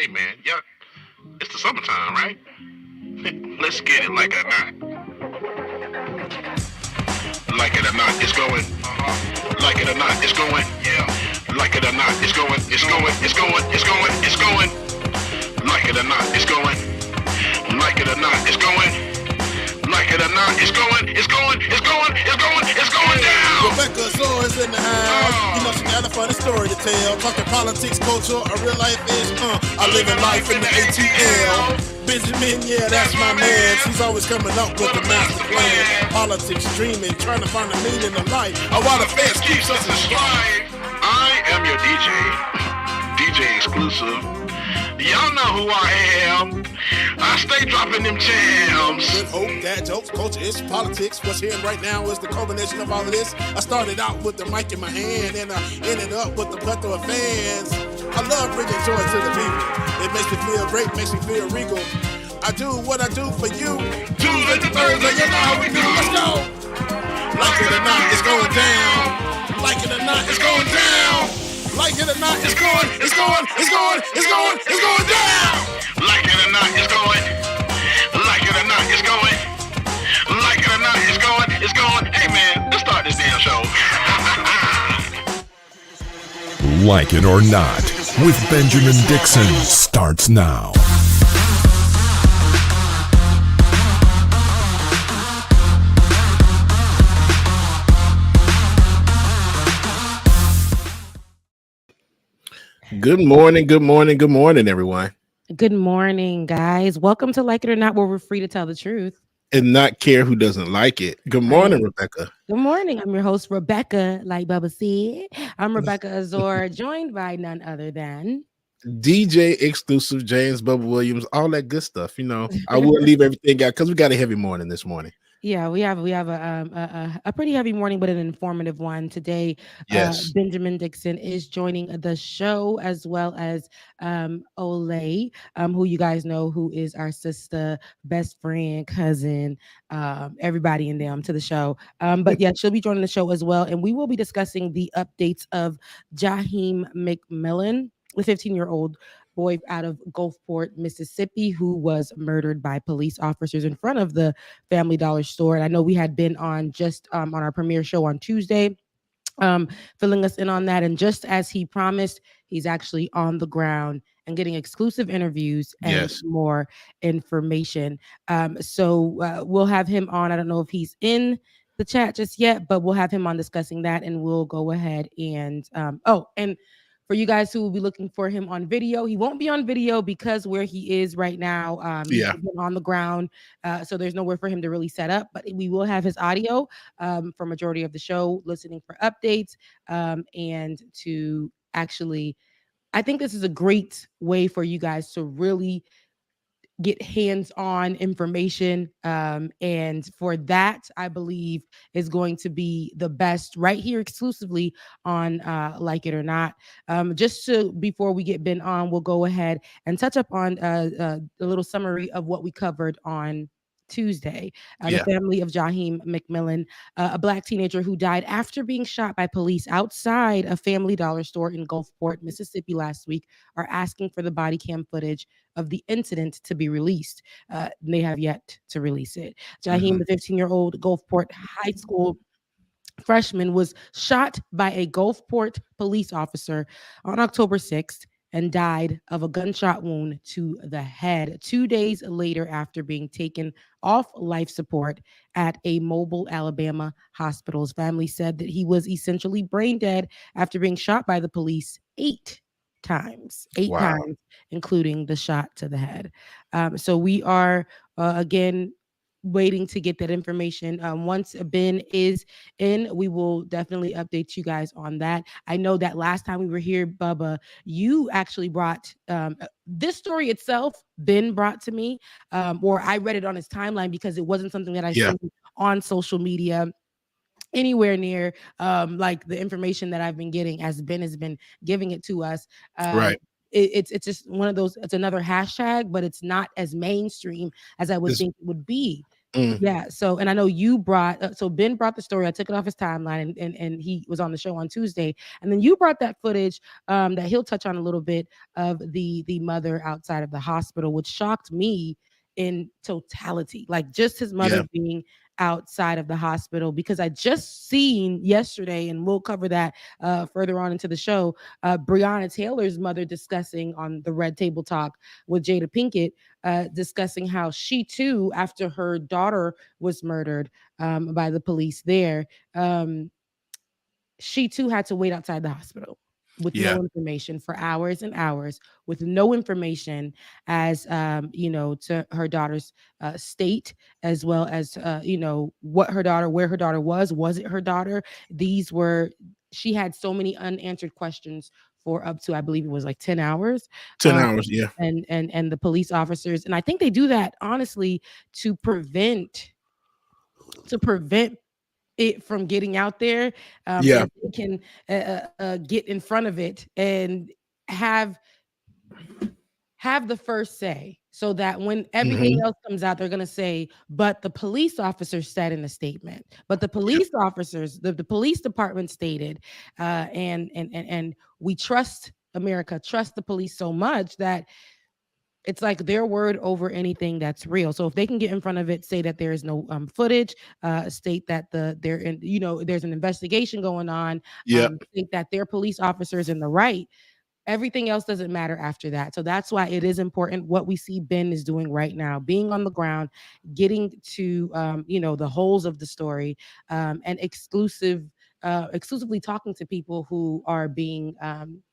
Hey man, yeah, it's the summertime, right? Let's get it like or not. Like it or not, it's going. Like it or not, it's going. Yeah. Like it or not, it's going. It's going. It's going. It's going. It's going. Like it or not, it's going. Like it or not, it's going. Like it or not, it's going. It's going. It's going. It's going. It's going down. Rebecca Zora's in the house. You know she got a funny story to tell. Talking politics, culture, a real life is. I live in life in the ATL. Benjamin, yeah, that's my man. She's always coming up with the master plan. Politics, dreaming, trying to find the meaning of life. While the feds keeps us in stride. I am your DJ exclusive. Y'all know who I am. I stay dropping them jams. Good hope, dad jokes, culture, it's politics. What's here right now is the culmination of all of this. I started out with the mic in my hand, and I ended up with the plethora of fans. I love bringing joy to the people. It makes me feel great, makes me feel regal. I do what I do for you. Tuesday to Thursday, you know how we do. Let's go. Like it or not, it's going down. Like it or not, it's going down. Like it or not, it's going, it's going, it's going, it's going, it's going down. Like it or not, it's going. Like it or not, it's going. Like it or not, it's going. It's going. Hey man, let's start this damn show. Like It or Not with Benjamin Dixon starts now. Good morning, good morning, good morning, everyone. Good morning, guys. Welcome to Like It or Not, where we're free to tell the truth and not care who doesn't like it. Good morning, Rebecca. Good morning. I'm your host, Rebecca, like Bubba said. I'm Rebecca Azor, joined by none other than DJ exclusive James Bubba Williams, all that good stuff. You know, I will leave everything out because we got a heavy morning this morning. Yeah, we have a pretty heavy morning, but an informative one today. Yes, Benjamin Dixon is joining the show, as well as Olay, who you guys know, who is our sister, best friend, cousin, everybody in them to the show. But yeah, she'll be joining the show as well, and we will be discussing the updates of Jaheim McMillan, the 15-year-old boy out of Gulfport, Mississippi, who was murdered by police officers in front of the Family Dollar store. And I know we had been on just on our premiere show on Tuesday, filling us in on that. And just as he promised, he's actually on the ground and getting exclusive interviews and more information. So we'll have him on. I don't know if he's in the chat just yet, but we'll have him on discussing that, and we'll go ahead and and for you guys who will be looking for him on video, he won't be on video because where he is right now, he's on the ground, so there's nowhere for him to really set up. But we will have his audio for majority of the show, listening for updates, and to actually, I think this is a great way for you guys to really get hands-on information, and for that, I believe, is going to be the best right here exclusively on Like It or Not. Just before we get Ben on, we'll go ahead and touch up on a little summary of what we covered on Tuesday. The family of Jaheim McMillan, a Black teenager who died after being shot by police outside a Family Dollar store in Gulfport, Mississippi last week, are asking for the body cam footage of the incident to be released. They have yet to release it. Jaheim, the 15-year-old Gulfport High School freshman, was shot by a Gulfport police officer on October 6th and died of a gunshot wound to the head 2 days later after being taken off life support at a Mobile, Alabama hospital. His family said that he was essentially brain dead after being shot by the police eight times, including the shot to the head. So we are, again, waiting to get that information. Once Ben is in, we will definitely update you guys on that. I know that last time we were here, Bubba, you actually brought this story itself, Ben brought to me, or I read it on his timeline because it wasn't something that I seen on social media anywhere near like the information that I've been getting as Ben has been giving it to us. It's just one of those, it's another hashtag, but it's not as mainstream as I would think it would be. Mm. Yeah. So, and I know you brought, so Ben brought the story. I took it off his timeline, and he was on the show on Tuesday. And then you brought that footage that he'll touch on a little bit of the mother outside of the hospital, which shocked me in totality. Like just his mother Yeah. being outside of the hospital, because I just seen yesterday, and we'll cover that further on into the show, Breonna Taylor's mother discussing on the Red Table Talk with Jada Pinkett, discussing how she too, after her daughter was murdered by the police there, um, she too had to wait outside the hospital with Yeah. no information for hours and hours, with no information as to her daughter's state, as well as what her daughter, where her daughter was it her daughter? These were, she had so many unanswered questions for up to, I believe it was like 10 hours. 10 um, hours. Yeah. and the police officers, and I think they do that honestly to prevent it from getting out there, so Yeah. that they can get in front of it and have the first say, so that when everything Hmm. else comes out, they're going to say, but the police officers said in a statement, but the police officers, the police department stated, and we trust America, trust the police so much that it's like their word over anything that's real. So if they can get in front of it, say that there is no footage, state that there's an investigation going on, Yeah. state that their police officers in the right, everything else doesn't matter after that. So that's why it is important what we see Ben is doing right now, being on the ground, getting to the holes of the story, and exclusively talking to people who are being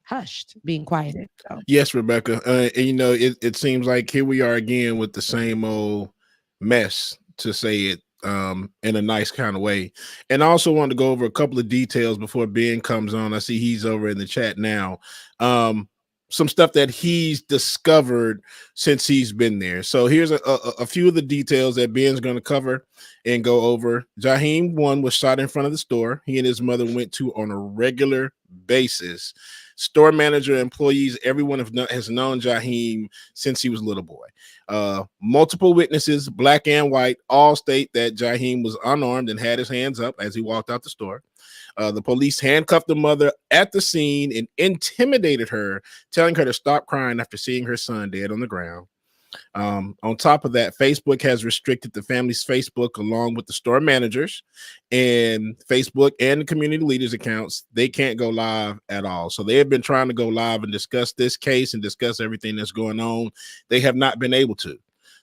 hushed, being quieted. So Yes, Rebecca. And it seems like here we are again with the same old mess, to say it in a nice kind of way. And I also wanted to go over a couple of details before Ben comes on. I see he's over in the chat now. Some stuff that he's discovered since he's been there. So here's a few of the details that Ben's going to cover and go over. Jaheim, one, was shot in front of the store he and his mother went to on a regular basis. Store manager, employees, everyone has known Jaheim since he was a little boy. Multiple witnesses, black and white, all state that Jaheim was unarmed and had his hands up as he walked out the store. The police handcuffed the mother at the scene and intimidated her, telling her to stop crying after seeing her son dead on the ground. On top of that, Facebook has restricted the family's Facebook along with the store managers, and Facebook and the community leaders accounts. They can't go live at all. So they have been trying to go live and discuss this case and discuss everything that's going on. They have not been able to.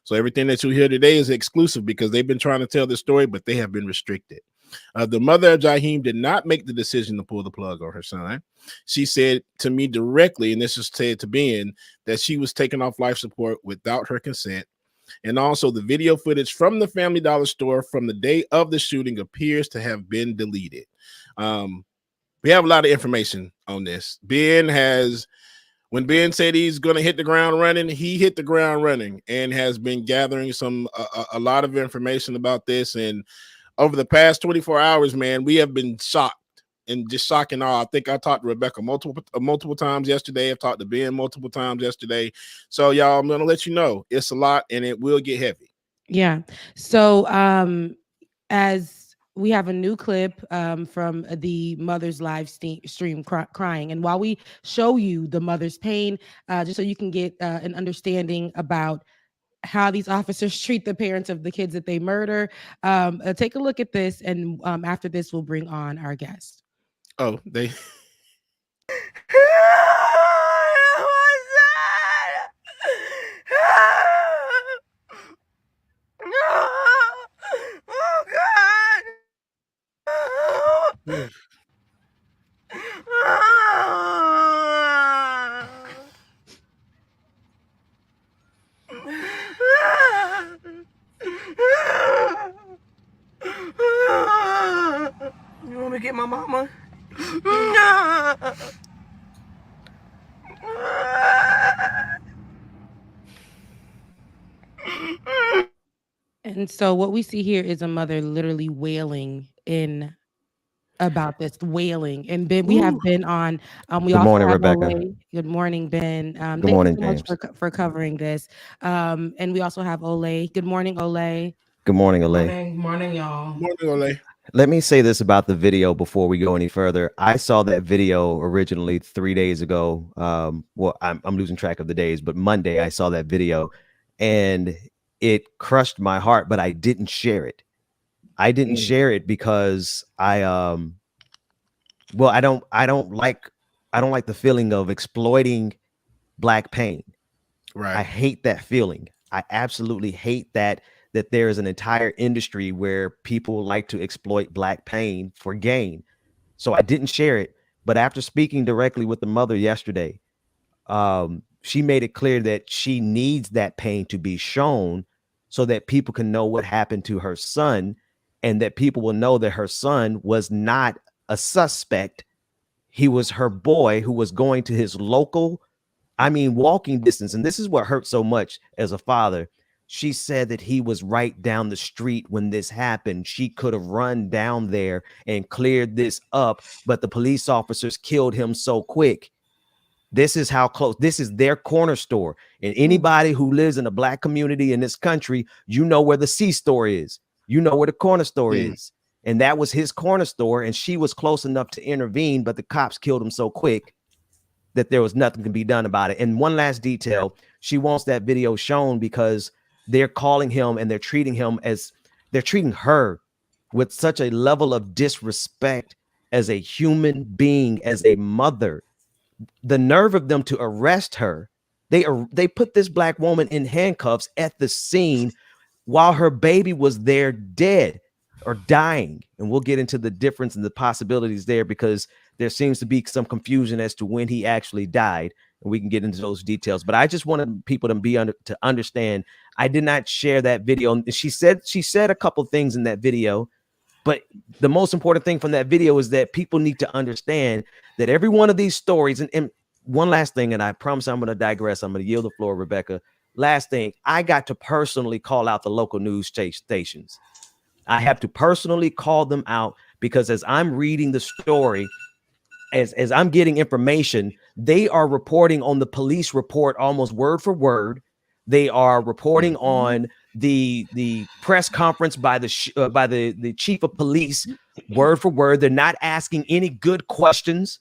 So everything that you hear today is exclusive because they've been trying to tell the story, but they have been restricted. The mother of Jaheim did not make the decision to pull the plug on her son. She said to me directly, and this is said to Ben, that she was taken off life support without her consent. And also the video footage from the Family Dollar store from the day of the shooting appears to have been deleted. We have a lot of information on this. When Ben said he's going to hit the ground running, he hit the ground running and has been gathering a lot of information about this. And over the past 24 hours, man, we have been shocked and just shocking all. I think I talked to Rebecca multiple times yesterday. I've talked to Ben multiple times yesterday. So, y'all, I'm going to let you know it's a lot and it will get heavy. yeah. So as we have a new clip from the mother's live stream crying. And while we show you the mother's pain, just so you can get an understanding about how these officers treat the parents of the kids that they murder, take a look at this. And after this, we'll bring on our guest. Oh, they... Oh God! You want me to get my mama? And so what we see here is a mother literally wailing in about this, wailing. And Ben, we have been on. We Good also morning, have Rebecca. Ole. Good morning, Ben. Good Thank you morning, so much James. for covering this. And we also have Ole. Good morning, Ole. Good morning, Elaine. Morning, y'all. Morning, Olay. Let me say this about the video before we go any further. I saw that video originally 3 days ago. Well, I'm losing track of the days, but Monday I saw that video and it crushed my heart, but I didn't share it. I didn't share it because well, I don't like the feeling of exploiting Black pain. I Right. hate that feeling. I absolutely hate that there is an entire industry where people like to exploit Black pain for gain. So I didn't share it. But after speaking directly with the mother yesterday, she made it clear that she needs that pain to be shown so that people can know what happened to her son and that people will know that her son was not a suspect. He was her boy who was going to his local, walking distance. And this is what hurt so much as a father. She said that he was right down the street when this happened. She could have run down there and cleared this up, but the police officers killed him so quick. This is how close. This is their corner store. And anybody who lives in a Black community in this country, you know where the C store is. You know where the corner store is. And that was his corner store. And she was close enough to intervene, but the cops killed him so quick that there was nothing to be done about it. And one last detail, she wants that video shown because they're calling him and they're treating her with such a level of disrespect as a human being, as a mother. The nerve of them to arrest her. They put this Black woman in handcuffs at the scene while her baby was there dead or dying. And we'll get into the difference and the possibilities there because there seems to be some confusion as to when he actually died, and we can get into those details. But I just wanted people to understand I did not share that video. And she said a couple of things in that video, but the most important thing from that video is that people need to understand that every one of these stories, and one last thing, and I promise I'm going to digress. I'm going to yield the floor, Rebecca. Last thing, I got to personally call out the local news stations. I have to personally call them out because as I'm reading the story, as I'm getting information, they are reporting on the police report almost word for word. They are reporting on the press conference by the chief of police word for word. They're not asking any good questions.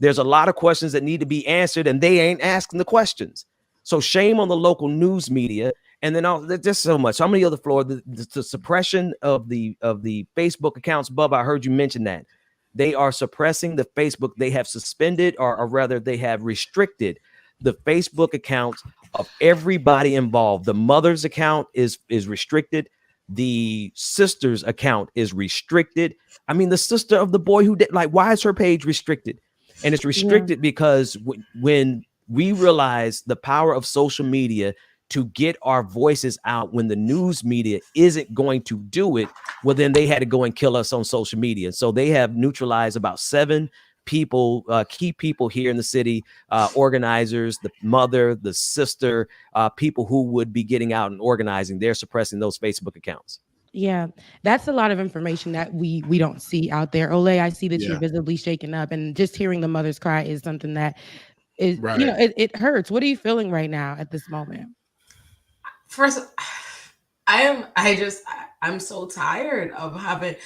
There's a lot of questions that need to be answered, and they ain't asking the questions. So shame on the local news media. And then there's so much. So I'm going to yield the floor. The suppression of the Facebook accounts, Bubba, I heard you mention that. They are suppressing the Facebook. They have suspended, or rather, they have restricted the Facebook accounts of everybody involved. The mother's account is restricted. The sister's account is restricted. I mean, the sister of the boy who did, why is her page restricted? And it's restricted because when we realize the power of social media to get our voices out when the news media isn't going to do it, well, then they had to go and kill us on social media. So they have neutralized about 7 people, key people here in the city, organizers, the mother, the sister, people who would be getting out and organizing. They're suppressing those Facebook accounts. Yeah, that's a lot of information that we don't see out there. Olay, I see that you're visibly shaken up, and just hearing the mother's cry is something that is, it hurts. What are you feeling right now at this moment? First, I'm so tired of the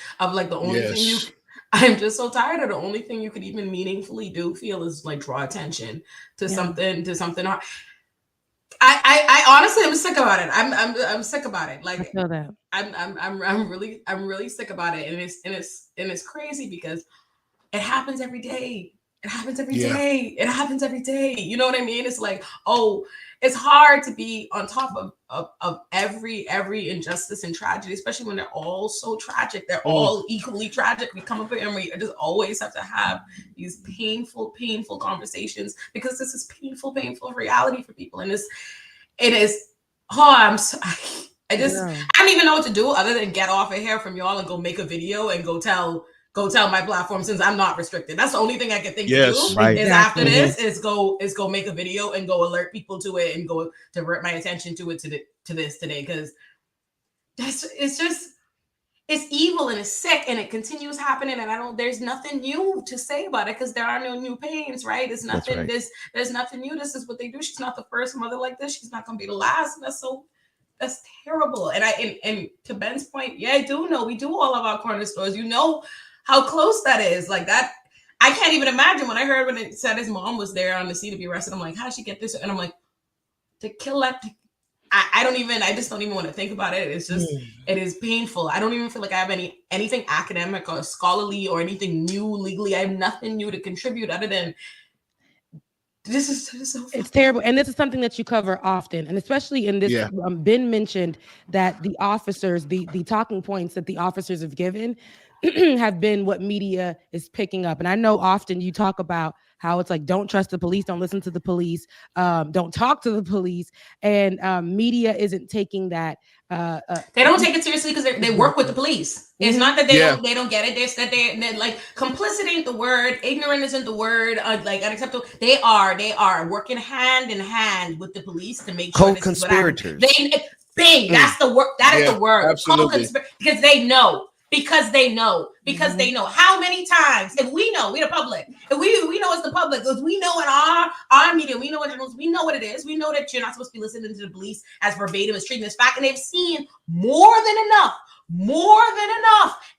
only thing I'm just so tired of the only thing you could even meaningfully feel is draw attention to something. I honestly am sick about it. I'm sick about it. I feel that. I'm really sick about it, and it's crazy because it happens every day. It happens every day. It happens every day. You know what I mean? It's it's hard to be on top of every injustice and tragedy, especially when they're all so tragic. They're all equally tragic. We come up here and we just always have to have these painful conversations because this is painful reality for people. And I don't even know what to do other than get off of here from y'all and go make a video and go tell my platform, since I'm not restricted. That's the only thing I can think to do. Right. Is after this is go make a video and go alert people to it and go divert my attention to it to this today, because it's evil and it's sick and it continues happening, and there's nothing new to say about it because there are no new pains, right? There's nothing. There's nothing new. This is what they do. She's not the first mother like this. She's not gonna be the last. And That's terrible. And to Ben's point, yeah, I do know we do all of our corner stores. You know how close that is. Like that, I can't even imagine when I heard when it said his mom was there on the scene to be arrested. I'm like, how did she get this? And I'm like, to kill that. I just don't even want to think about it. It's just, it is painful. I don't even feel like I have anything academic or scholarly or anything new legally. I have nothing new to contribute other than this is so it's terrible. And this is something that you cover often. And especially in this, Ben mentioned that the officers, the talking points that the officers have given have been what media is picking up. And I know often you talk about how it's like, don't trust the police, don't listen to the police, don't talk to the police. And media isn't taking that. They don't take it seriously because they work with the police. It's not that they don't get it. They're like, complicit ain't the word, ignorant isn't the word, like unacceptable. They are working hand in hand with the police to make sure co-conspirators. That's the word. That is the word. Absolutely. Because they know. Because they know how many times, if we know, we the public, if we know it's the public, because we know in our media, we know what journals, we know what it is, we know that you're not supposed to be listening to the police as verbatim as treating this fact, and they've seen more than enough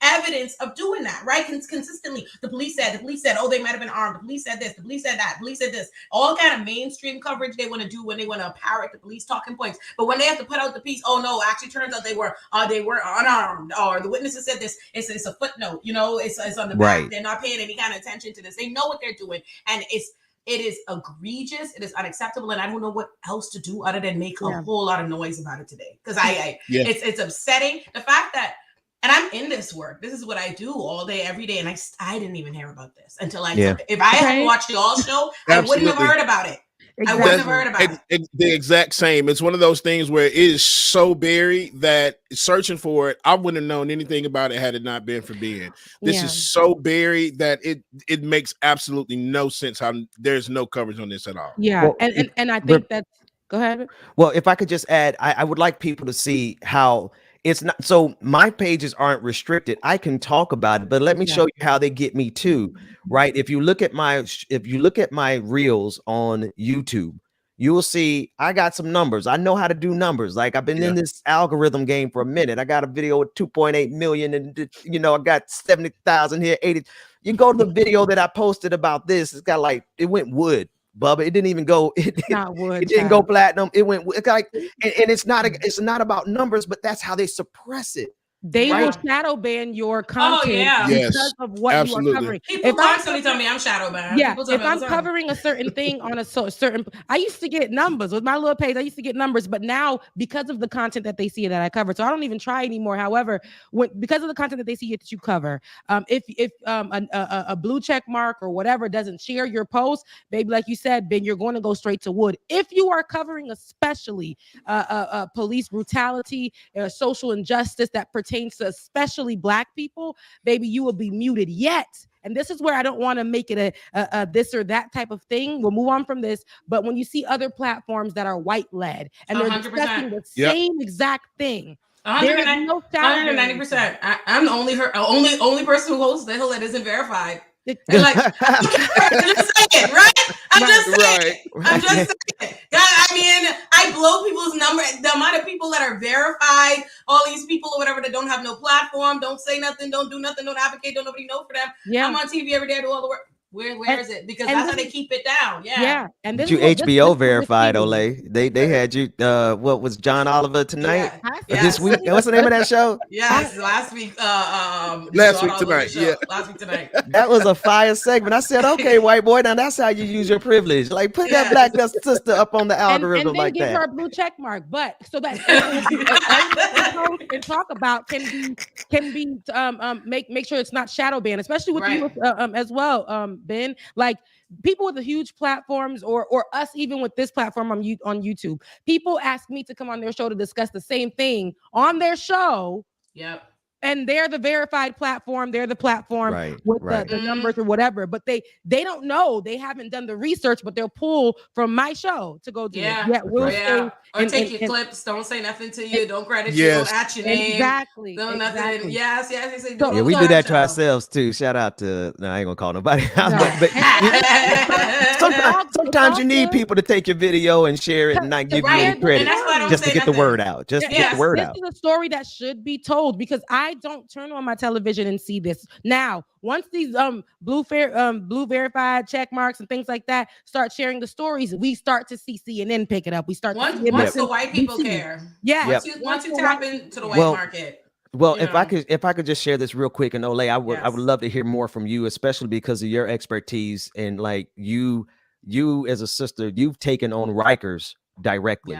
evidence of doing that, right? Consistently, the police said, oh, they might have been armed, the police said this, the police said that, the police said this, all kind of mainstream coverage they want to do when they want to parrot the police talking points. But when they have to put out the piece, oh no, actually turns out they were unarmed, or the witnesses said this, it's a footnote, it's on the back. They're not paying any kind of attention to this. They know what they're doing, and it is egregious. It is unacceptable, and I don't know what else to do other than make a whole lot of noise about it today. Because it's upsetting the fact that, and I'm in this work. This is what I do all day, every day, and I didn't even hear about this until if I hadn't watched y'all's show, I wouldn't have heard about it. Exactly. I wouldn't have heard about it. The exact same. It's one of those things where it is so buried that searching for it, I wouldn't have known anything about it had it not been for Ben. This is so buried that it makes absolutely no sense how there's no coverage on this at all. Yeah, well, and I think that's, go ahead. Well, if I could just add, I would like people to see how it's not, so my pages aren't restricted. I can talk about it, but let me show you how they get me too, right? If you look at my reels on YouTube, you will see I got some numbers. I know how to do numbers. Like I've been in this algorithm game for a minute. I got a video with 2.8 million and I got 70,000 here, 80. You go to the video that I posted about this, it's got like, it went wood. Bubba, it didn't even go. It didn't go platinum. It went like, and it's not about numbers, but that's how they suppress it. They will shadow ban your content because of what you are covering. People constantly tell me I'm shadow banned. Yeah, if I'm covering a certain thing on a certain, I used to get numbers with my little page. I used to get numbers, but now because of the content that they see that I cover, so I don't even try anymore. However, because of the content that they see that you cover, if a blue check mark or whatever doesn't share your post, baby, like you said, Ben, you're going to go straight to wood. If you are covering especially police brutality, social injustice that pertains to especially Black people, baby, you will be muted. Yet, and this is where I don't want to make it a this or that type of thing. We'll move on from this. But when you see other platforms that are white-led and they're 100%. Discussing the same exact thing, 190%. I'm the only person who hosts the Hill that isn't verified. Like, I'm just saying, right? I'm just saying. I mean, I blow people's number. The amount of people that are verified, all these people or whatever that don't have no platform, don't say nothing, don't do nothing, don't advocate, don't nobody know for them. Yeah. I'm on TV every day, I do all the work. Where is it? Because that's how they keep it down. Yeah. And this you HBO verified, Olay. They had you. What was John Oliver Tonight? This week. What's the name of that show? Yes, last week. Last week tonight. Yeah, last week tonight. That was a fire segment. I said, okay, white boy, now that's how you use your privilege. Like put that Black sister up on the algorithm and like that. And then give her a blue check mark. But so that and talk about can be make sure it's not shadow banned, especially with you as well. Ben, like people with the huge platforms or us even with this platform on YouTube, people ask me to come on their show to discuss the same thing on their show. Yep. And they're the verified platform. They're the platform with the numbers or whatever. But they don't know. They haven't done the research, but they'll pull from my show to go do it. Yeah, we'll say, or take your clips. Don't say nothing to you. Don't credit you. Don't at your name. Exactly. Don't nothing. Yes. Yeah, we do that to ourselves too. Shout out to I ain't gonna call nobody out, but sometimes you need people to take your video and share it and not give you any credit just to get the word out. Just to get the word out. This is a story that should be told because I don't turn on my television and see this. Now, once these blue verified check marks and things like that start sharing the stories, we start to see CNN pick it up. We start once the white people care. Yeah. Once you tap into the white market. Well, if I could just share this real quick, and Olay, I would love to hear more from you, especially because of your expertise and like you as a sister, you've taken on Rikers directly,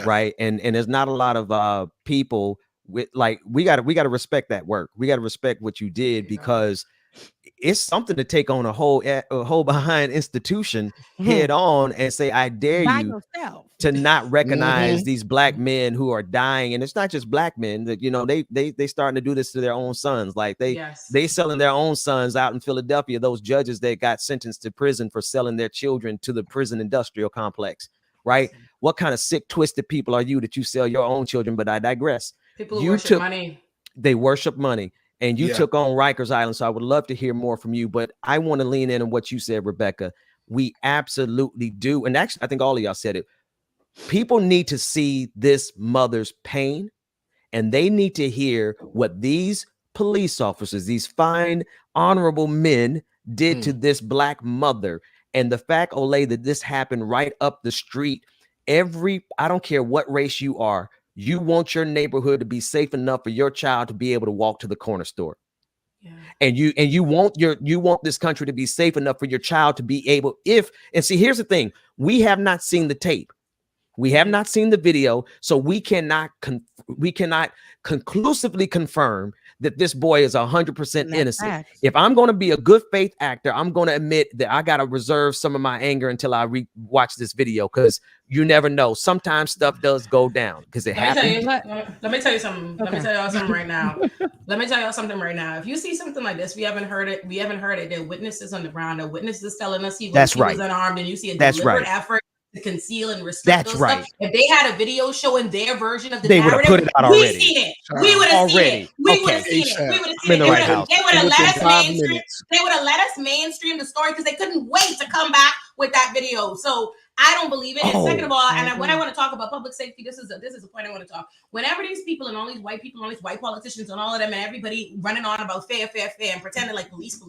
right? And there's not a lot of people with like we got to respect that work. We got to respect what you did because it's something to take on a whole behind institution head on and say, I dare you to not recognize these black men who are dying. And it's not just black men that, they starting to do this to their own sons. Like they selling their own sons out in Philadelphia, those judges that got sentenced to prison for selling their children to the prison industrial complex, right? What kind of sick, twisted people are you that you sell your own children? But I digress. People who worship money. They worship money. And you took on Rikers Island. So I would love to hear more from you. But I want to lean in on what you said, Rebecca. We absolutely do. And actually, I think all of y'all said it. People need to see this mother's pain. And they need to hear what these police officers, these fine, honorable men did to this black mother. And the fact, Olay, that this happened right up the street. I don't care what race you are. You want your neighborhood to be safe enough for your child to be able to walk to the corner store. Yeah. And you want this country to be safe enough for your child to be able and see, here's the thing. We have not seen the tape. We have not seen the video. So we cannot conclusively confirm that this boy is 100% innocent. Facts. If I'm going to be a good faith actor, I'm going to admit that I got to reserve some of my anger until I watch this video, because you never know. Sometimes stuff does go down because it happens. Let me tell you something. Let me tell y'all something right now. Let me tell y'all something right now. If you see something like this, we haven't heard it. There are witnesses on the ground. The witnesses telling us he was unarmed, and you see a deliberate effort to conceal and restrict those stuff. If they had a video showing their version of the narrative, put it out we've seen it. We would have seen it. We would have seen it. We would have seen it. They would have let us mainstream. They would have let us mainstream the story because they couldn't wait to come back with that video. So I don't believe it. And second of all, and when I want to talk about public safety, this is a point I want to talk. Whenever these people and all these white people, all these white politicians and all of them and everybody running on about fair and pretending like police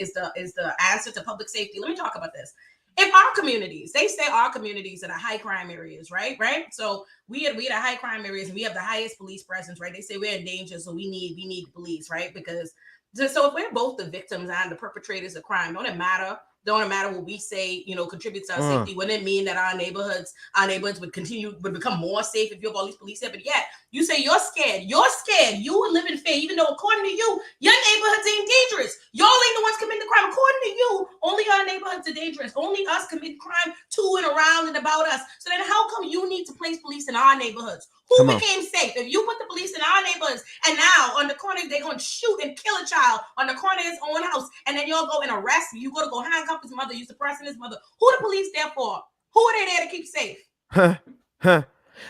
is the answer to public safety. Let me talk about this. If our communities, they say our communities are the high crime areas, right? So we are the high crime areas and we have the highest police presence, right? They say we're in danger, so we need police, right? Because so if we're both the victims and the perpetrators of crime, don't it matter what we say, contributes to our safety. Wouldn't it mean that our neighborhoods would become more safe if you have all these police there? But yet you say you're scared, you would live in fear, even though according to you, your neighborhoods ain't dangerous. Y'all ain't the ones committing the crime. According to you, only our neighborhoods are dangerous. Only us commit crime to and around and about us. So then how come you need to place police in our neighborhoods? Who became safe? If you put the police in our neighborhoods and now on the corner, they're going to shoot and kill a child on the corner of his own house, and then y'all go and arrest him. You go handcuff his mother, you suppressing his mother. Who the police there for? Who are they there to keep safe?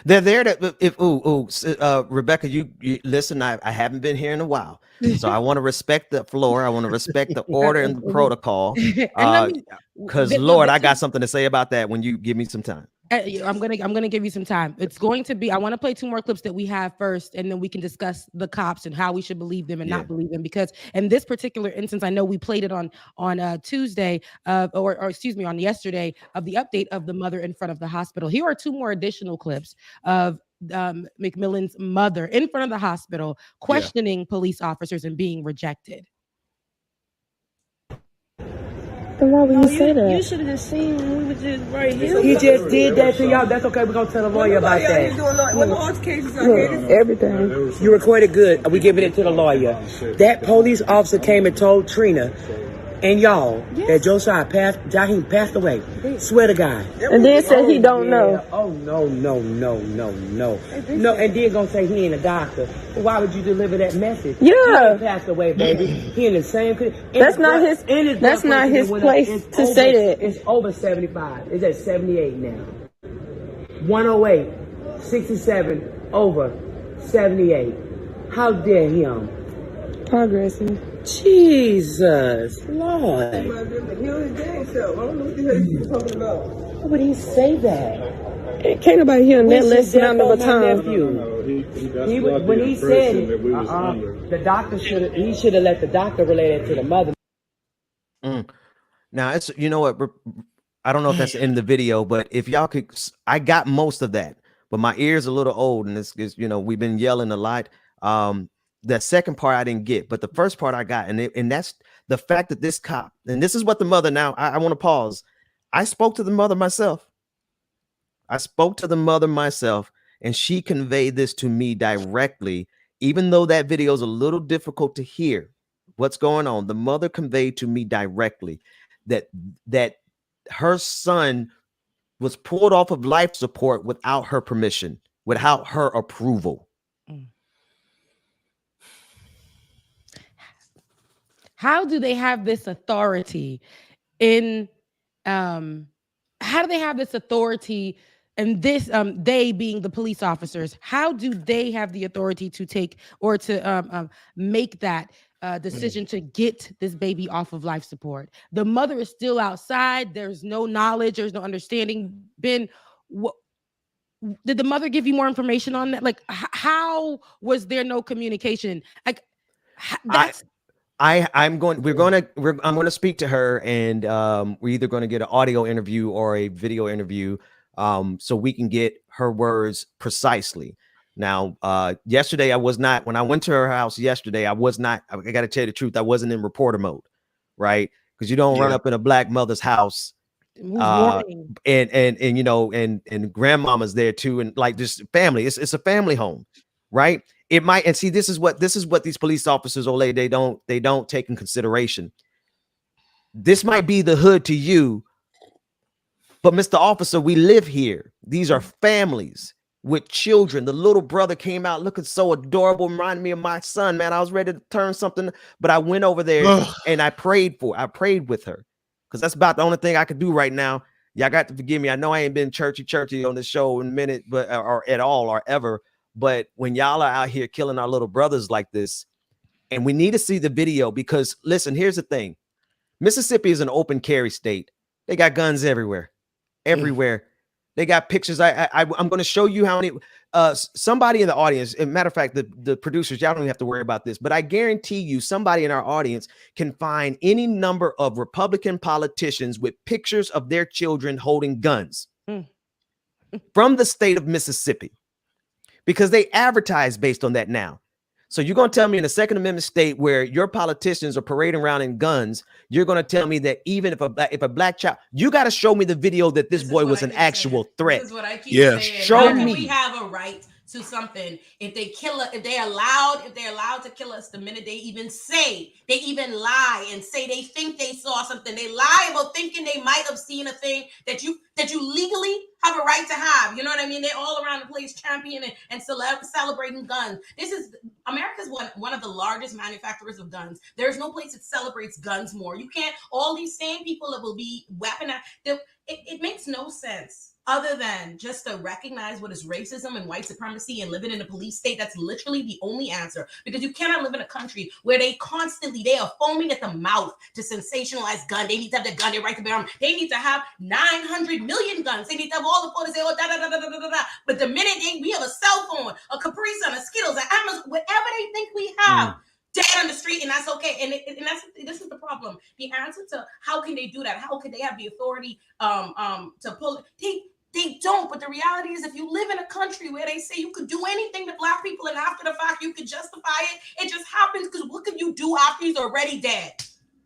They're there to Rebecca, you listen, I haven't been here in a while. So I want to respect the floor. I want to respect the order and the protocol. Because Lord, I got something to say about that when you give me some time. I'm gonna give you some time. It's going to be. I want to play 2 more clips that we have first, and then we can discuss the cops and how we should believe them and not believe them. Because in this particular instance, I know we played it on Tuesday, or excuse me, on yesterday of the update of the mother in front of the hospital. Here are 2 more additional clips of McMillan's mother in front of the hospital questioning police officers and being rejected. Then why would you say that? You should have just seen when we were just right here. He just did that to y'all. That's okay. We're going to tell the lawyer about that. What lawyer's cases are here? Everything. You recorded good. We giving it to the lawyer. That police officer came and told Trina And y'all, that Jaheim passed away. Swear to God. And then said he don't know. Oh, no. No, and then gonna say he ain't a doctor. Why would you deliver that message? Yeah. He passed away, baby. He in the same... That's not his place to say that. It's over 75. It's at 78 now. 108, 67, over 78. How dare him? Progressing. Jesus, Lord. He was his dang self. I don't know what the hell he's talking about. Why would he say that? Can't nobody hear him that less than the baton. When he said it, the doctor should have let the doctor relay it to the mother. Now it's, you know what, I don't know if that's in the video, but if y'all could, I got most of that, but my ear's a little old, and it's you know, we've been yelling a lot. The second part I didn't get, but the first part I got, and that's the fact that this cop, and this is what the mother, now I want to pause. I spoke to the mother myself. And she conveyed this to me directly, even though that video is a little difficult to hear what's going on. The mother conveyed to me directly that her son was pulled off of life support without her permission, without her approval. How do they have this authority in how do they have this authority, and this they being the police officers, how do they have the authority to take or to make that decision to get this baby off of life support? The mother is still outside. There's no knowledge, there's no understanding. Ben, did the mother give you more information on that? Like, how was there no communication? Like, that's I'm going to speak to her, and we're either going to get an audio interview or a video interview, so we can get her words precisely. Now, yesterday when I went to her house yesterday, I got to tell you the truth, I wasn't in reporter mode, right? Because you don't run up in a black mother's house, and you know, and grandmama's there too, and like just family. It's a family home, right? It might, and see, this is what these police officers, Ole, they don't take in consideration. This might be the hood to you, but Mr. Officer, we live here. These are families with children. The little brother came out looking so adorable, reminded me of my son, man. I was ready to turn something, but I went over there and I prayed with her, because that's about the only thing I could do right now. Y'all got to forgive me. I know I ain't been churchy on this show in a minute, but or at all or ever. But when y'all are out here killing our little brothers like this, and we need to see the video, because listen, here's the thing. Mississippi is an open carry state. They got guns everywhere. They got pictures. I'm going to show you how many, somebody in the audience, and matter of fact, the producers, y'all don't even have to worry about this, but I guarantee you somebody in our audience can find any number of Republican politicians with pictures of their children holding guns from the state of Mississippi, because they advertise based on that now. So you're going to tell me in a Second Amendment state where your politicians are parading around in guns, you're going to tell me that even if a black child, you got to show me the video that this boy was an actual threat. This is what I keep saying. Show How can me. we have a right to something if they're allowed to kill us the minute they even lie and say they think they saw something? They lie about thinking they might have seen a thing that you legally have a right to have. You know what I mean? They're all around the place championing and celebrating guns. America's one of the largest manufacturers of guns. There's no place that celebrates guns more. You can't, all these same people that will be weaponized. It makes no sense other than just to recognize what is racism and white supremacy and living in a police state. That's literally the only answer, because you cannot live in a country where they are foaming at the mouth to sensationalize gun. They need to have the gun, they right to bear arms. They need to have 900 million guns. They need to have all the photos, say, oh, da, da, da, da, da, da, da. But the minute we have a cell phone, a Capri Sun, a Skittles, an Amazon, whatever they think we have, dead on the street, and that's okay. And this is the problem. The answer to how can they do that? How can they have the authority to pull it? They don't. But the reality is, if you live in a country where they say you could do anything to black people, and after the fact you could justify it, it just happens, because what can you do after he's already dead?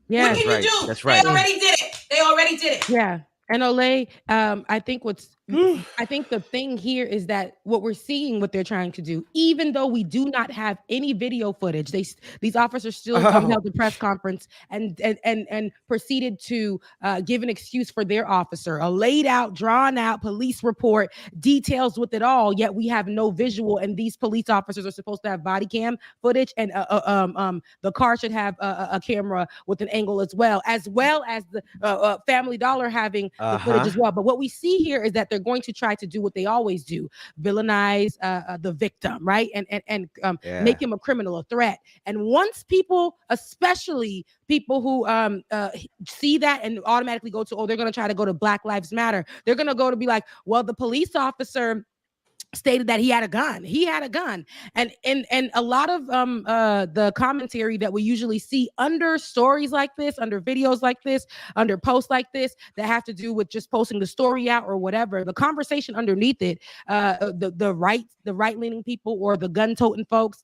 Yeah, what can you do? That's right. They already did it. Yeah. And Olay, I think what's I think the thing here is that what we're seeing, what they're trying to do, even though we do not have any video footage, these officers still held the press conference and proceeded to give an excuse for their officer, a laid out, drawn out police report, details with it all. Yet we have no visual, and these police officers are supposed to have body cam footage, and the car should have a camera with an angle as well as the Family Dollar having the footage as well. But what we see here is that they're going to try to do what they always do: villainize the victim, right? And make him a criminal, a threat. And once people, especially people who see that and automatically go to, oh, they're going to try to go to Black Lives Matter. They're going to go to be like, well, the police officer stated that he had a gun. And a lot of the commentary that we usually see under stories like this, under videos like this, under posts like this that have to do with just posting the story out or whatever, the conversation underneath it, the right leaning people or the gun toting folks,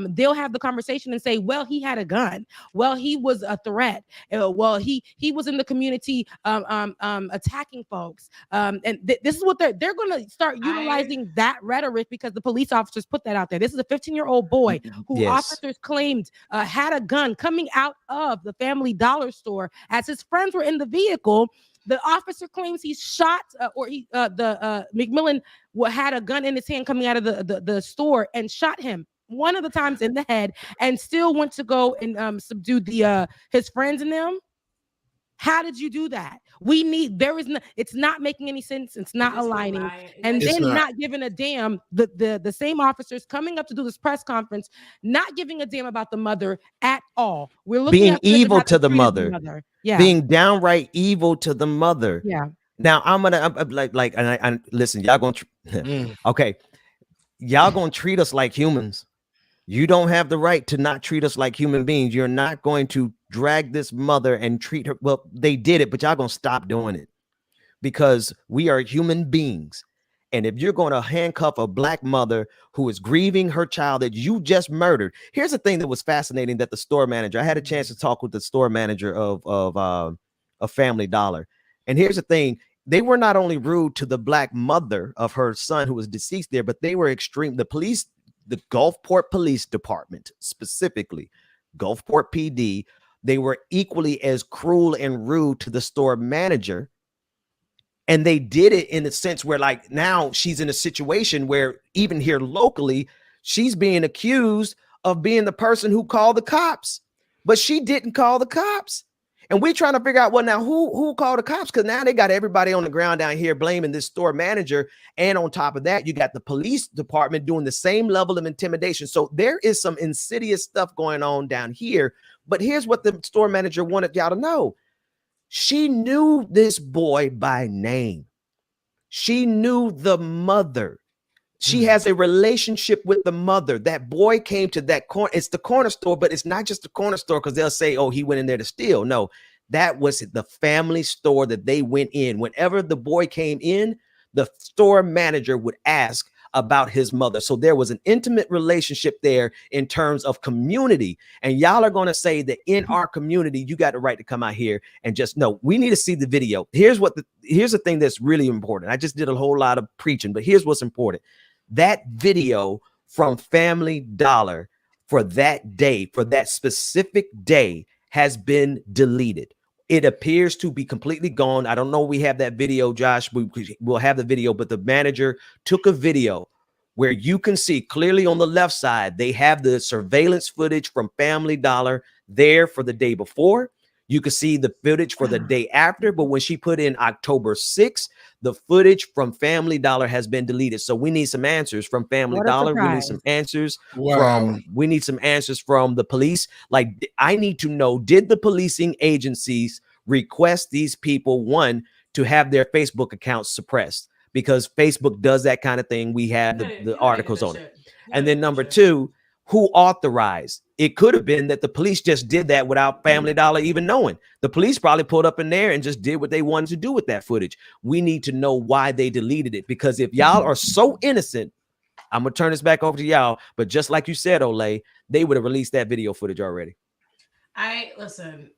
they'll have the conversation and say, well, he had a gun, well, he was a threat, well, he was in the community attacking folks, and this is what they're going to start utilizing that rhetoric, because the police officers put that out there. This is a 15-year-old boy who officers claimed had a gun coming out of the Family Dollar store as his friends were in the vehicle. The officer claims he shot McMillan had a gun in his hand coming out of the store and shot him one of the times in the head, and still went to go and subdue his friends and them. How did you do that? It's not making any sense. It's not aligning. And then not giving a damn, the same officers coming up to do this press conference, not giving a damn about the mother at all. We're looking being at evil to the mother. Yeah. Being downright evil to the mother. Yeah. Now I'm like, and listen, y'all gonna, okay. Y'all gonna treat us like humans. You don't have the right to not treat us like human beings. You're not going to drag this mother and treat her. Well, they did it, but y'all gonna stop doing it, because we are human beings. And if you're going to handcuff a Black mother who is grieving her child that you just murdered, here's the thing that was fascinating, that the store manager, I had a chance to talk with the store manager of Family Dollar. And here's the thing. They were not only rude to the Black mother of her son who was deceased there, but they were extreme. The police, the Gulfport Police Department, specifically Gulfport PD, they were equally as cruel and rude to the store manager. And they did it in the sense where, like, now she's in a situation where even here locally, she's being accused of being the person who called the cops, but she didn't call the cops. And we're trying to figure out, well, now who called the cops? Because now they got everybody on the ground down here blaming this store manager. And on top of that, you got the police department doing the same level of intimidation. So there is some insidious stuff going on down here. But here's what the store manager wanted y'all to know. She knew this boy by name. She knew the mother. She has a relationship with the mother. That boy came to that corner. It's the corner store, but it's not just the corner store, because they'll say, oh, he went in there to steal. No, that was the family store that they went in. Whenever the boy came in, the store manager would ask about his mother. So there was an intimate relationship there in terms of community. And y'all are going to say that in our community, you got the right to come out here and just no, we need to see the video. Here's the thing that's really important. I just did a whole lot of preaching, but here's what's important. That video from Family Dollar for that day, for that specific day, has been deleted. It appears to be completely gone. I don't know. We have that video, Josh. We'll have the video, but the manager took a video where you can see clearly on the left side, they have the surveillance footage from Family Dollar there for the day before. You can see the footage for the day after, but when she put in October 6th, the footage from Family Dollar has been deleted. So we need some answers from Family Dollar. We need some answers we need some answers from the police. Like, I need to know, did the policing agencies request these people, one, to have their Facebook accounts suppressed? Because Facebook does that kind of thing. We have the articles on it. And then number two, who authorized? It could have been that the police just did that without Family Dollar even knowing. The police probably pulled up in there and just did what they wanted to do with that footage. We need to know why they deleted it, because if y'all are so innocent, I'm going to turn this back over to y'all. But just like you said, Olay, they would have released that video footage already. Listen,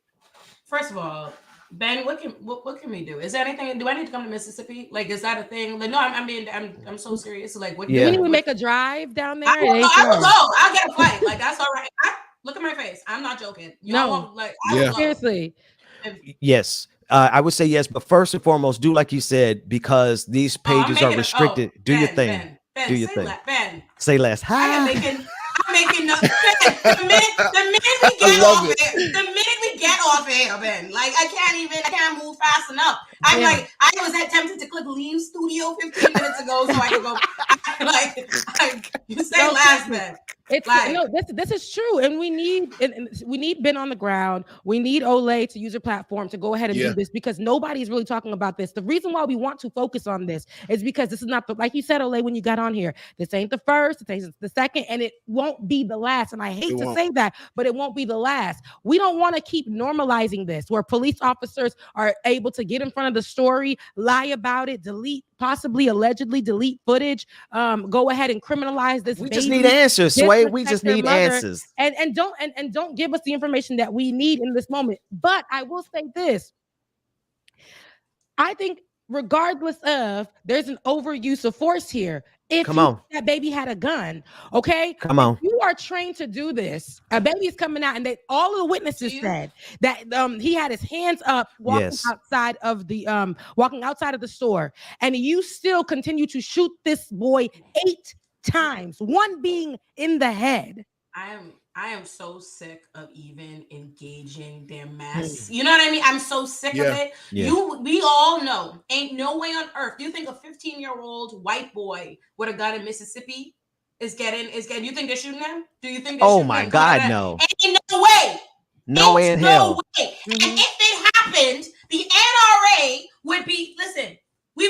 first of all, Ben, what can we do? Is there anything? Do I need to come to Mississippi? Like, is that a thing? Like, no, I'm so serious. Like, what? Do we need to make a drive down there? I will go. I'll get a flight. Like, that's all right. Look at my face. I'm not joking. Y'all won't, like, I will go. Seriously. Yes. I would say yes, but first and foremost, do like you said, because these pages are restricted. Do your thing. Ben, do your thing. Ben, say less. I'm making nothing. The minute we get off it, the minute we get off air, Ben, like I can't move fast enough. I'm like, I was tempted to click leave studio 15 minutes ago so I could go. You say last, Ben. It's like, no, this is true, and we need Ben on the ground. We need Olay to use a platform to go ahead and do this, because nobody's really talking about this. The reason why we want to focus on this is because this is not like you said, Olay, when you got on here. This ain't the first, this ain't the second, and it won't be the last. And I hate to say that, but it won't be the last. We don't want to keep normalizing this, where police officers are able to get in front of the story, lie about it, possibly allegedly delete footage, go ahead and criminalize this. We just need answers, Sway. We just need answers. And don't give us the information that we need in this moment. But I will say this. I think regardless of, there's an overuse of force here. If that baby had a gun, okay? Come on. If you are trained to do this. A baby's coming out, and all of the witnesses said that he had his hands up walking outside of the store, and you still continue to shoot this boy 8 times, one being in the head. I am so sick of even engaging their mess. You know what I mean? I'm so sick of it. We all know, ain't no way on earth. Do you think a 15-year-old white boy with a gun in Mississippi is getting? You think they're shooting him? Do you think? Oh my God, no! Ain't no way. No way in hell. And if it happened, the NRA would be. Listen, we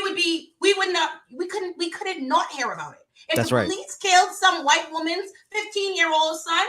couldn't not hear about it. If the police killed some white woman's 15-year-old son,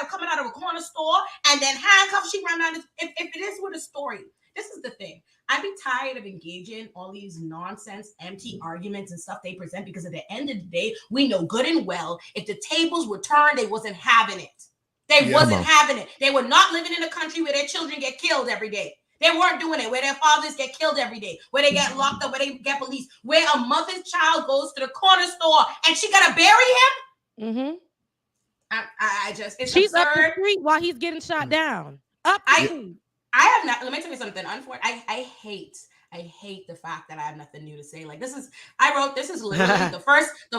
coming out of a corner store, and then handcuffed, she ran down. If it is with a story, this is the thing. I'd be tired of engaging all these nonsense, empty arguments and stuff they present, because at the end of the day, we know good and well, if the tables were turned, they wasn't having it. They wasn't having it. They were not living in a country where their children get killed every day. They weren't doing it, where their fathers get killed every day, where they get locked up, where they get police, where a mother's child goes to the corner store and she gotta bury him. Mm-hmm. She's absurd. Up the street while he's getting shot down. Let me tell you something. Unfortunately, I hate the fact that I have nothing new to say. Like, this is literally the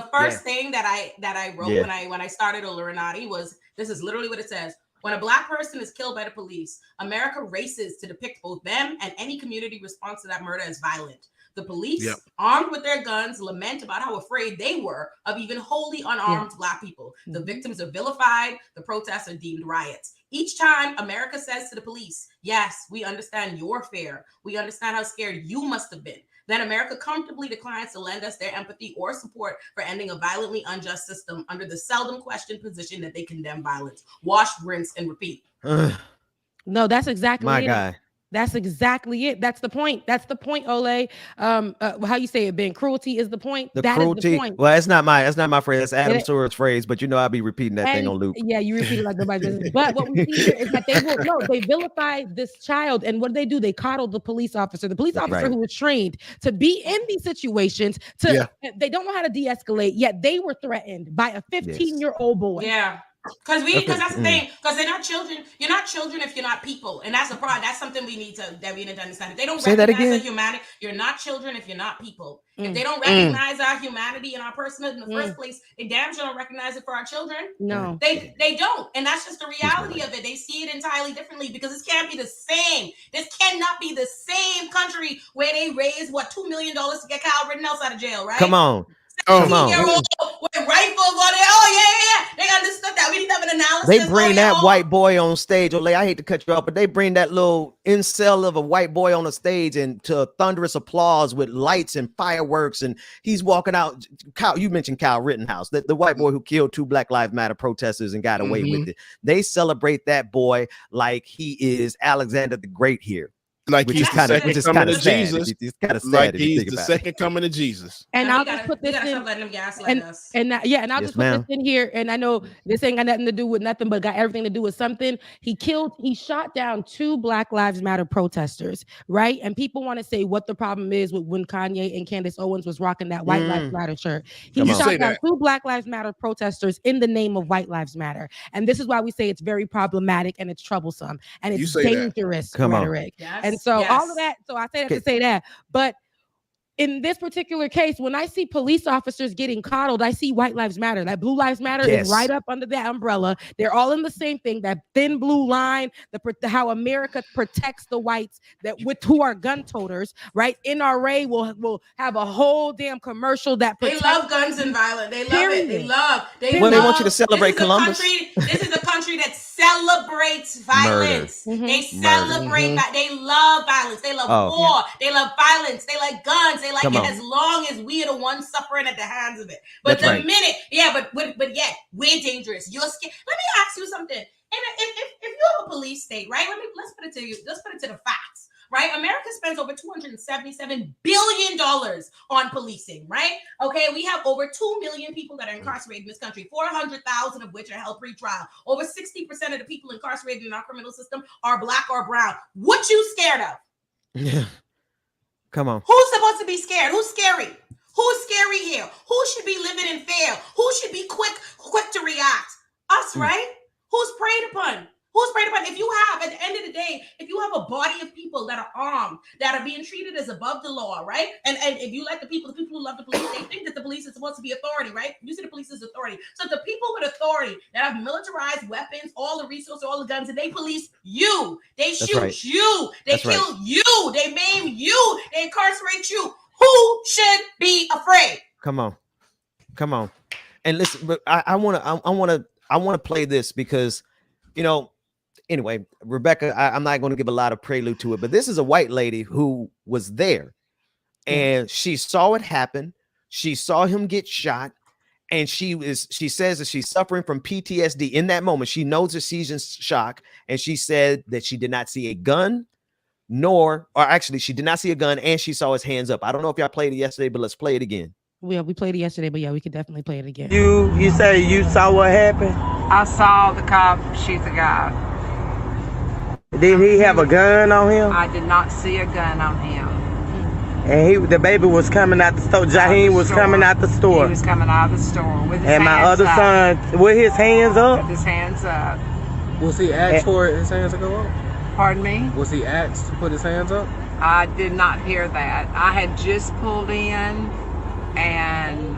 first thing that I wrote when I started Illuminati was, this is literally what it says. When a Black person is killed by the police, America races to depict both them and any community response to that murder as violent. The police, armed with their guns, lament about how afraid they were of even wholly unarmed Black people. The victims are vilified. The protests are deemed riots. Each time, America says to the police, yes, we understand your fear. We understand how scared you must have been. Then America comfortably declines to lend us their empathy or support for ending a violently unjust system under the seldom questioned position that they condemn violence. Wash, rinse, and repeat. No, that's exactly my it. guy. That's exactly it. That's the point. That's the point, Olay. How you say it, Ben? Cruelty is the point. That cruelty. Is the point. Well, that's not my phrase. That's Adam Stewart's phrase. But I'll be repeating that thing on loop. Yeah, you repeat it like nobody's business. But what we see here is that they vilify this child, and what do? They coddle the police officer. The police officer who was trained to be in these situations. They don't know how to de-escalate. Yet they were threatened by a 15-year-old boy. Yeah. Because that's the thing. Because they're not children. You're not children if you're not people, and that's the problem. That's something we need to understand. If they don't recognize our humanity, you're not children if you're not people. If they don't recognize our humanity and our personhood in the first place, they damn sure don't recognize it for our children. No, they don't, and that's just the reality of it. They see it entirely differently, because this can't be the same. This cannot be the same country where they raised $2 million to get Kyle Rittenhouse out of jail, right? Come on. With rifles on it. Oh, yeah. They understood that. We need to have an analysis. They bring that white boy on stage. Olay, I hate to cut you off, but they bring that little incel of a white boy on a stage and to thunderous applause with lights and fireworks. And he's walking out. Kyle, you mentioned Kyle Rittenhouse, the white boy who killed 2 Black Lives Matter protesters and got away with it. They celebrate that boy like he is Alexander the Great here. Like which he's is the kind of second coming of sad. Jesus. It's kind of sad. Like if you he's think the about second coming of Jesus. And we I'll gotta, just put we this gotta in. stop letting them gaslight us. And I'll Yes, just put ma'am. this in here. And I know this ain't got nothing to do with nothing, but got everything to do with something. He shot down 2 Black Lives Matter protesters, right? And people want to say what the problem is with when Kanye and Candace Owens was rocking that White Lives Matter shirt. He Come on. shot Say down that. 2 Black Lives Matter protesters in the name of White Lives Matter. And this is why we say it's very problematic and it's troublesome and You it's say that. dangerous Come on. rhetoric. Yes, And so yes. all of that, so I say that Okay. to say that. But in this particular case, when I see police officers getting coddled, I see White Lives Matter. That Blue Lives Matter Yes. is right up under that umbrella. They're all in the same thing. That thin blue line, how America protects the whites who are gun toters, right? NRA will have a whole damn commercial that They protects. love guns and violence. They love it. They love. Well, they want you to celebrate this is Columbus. This is a country that celebrates violence. Murder. They celebrate. They love violence. They love war. They love violence. They like guns. They like it as long as we are the ones suffering at the hands of it. But That's minute, but yet we're dangerous. You're scared. Let me ask you something. And if you have a police state, right? Let's put it to you. Let's put it to the facts. Right? America spends over $277 billion on policing, right? Okay, we have over 2 million people that are incarcerated in this country, 400,000 of which are held pre-trial. Over 60% of the people incarcerated in our criminal system are Black or brown. What you scared of? Yeah. Come on. Who's supposed to be scared? Who's scary? Who's scary here? Who should be living in fear? Who should be quick to react? Us, right? Who's preyed upon? Who's preyed upon? If you have, at the end of the day, if you have a body of people that are armed, that are being treated as above the law, right? And if you let the people who love the police, they think that the police is supposed to be authority, right? You see the police as authority. So the people with authority that have militarized weapons, all the resources, all the guns, and they police you. They shoot you. They kill you. They maim you. They incarcerate you. Who should be afraid? Come on. And listen, but I want to play this because, anyway, Rebecca, I'm not going to give a lot of prelude to it, but this is a white lady who was there and she saw it happen. She saw him get shot. And she says that she's suffering from PTSD in that moment. She knows that she's in shock. And she said that she did not see a gun, she did not see a gun, and she saw his hands up. I don't know if y'all played it yesterday, but let's play it again. Yeah, we played it yesterday, but yeah, we could definitely play it again. You say you saw what happened? I saw the cop shoot the guy. Did he have a gun on him? I did not see a gun on him. And the baby was coming out the store. Jaheim was coming out the store. He was coming out of the store with his and hands my other up. son with his hands up. With his hands up. Was he asked for his hands to go up? Pardon me? Was he asked to put his hands up? I did not hear that. I had just pulled in and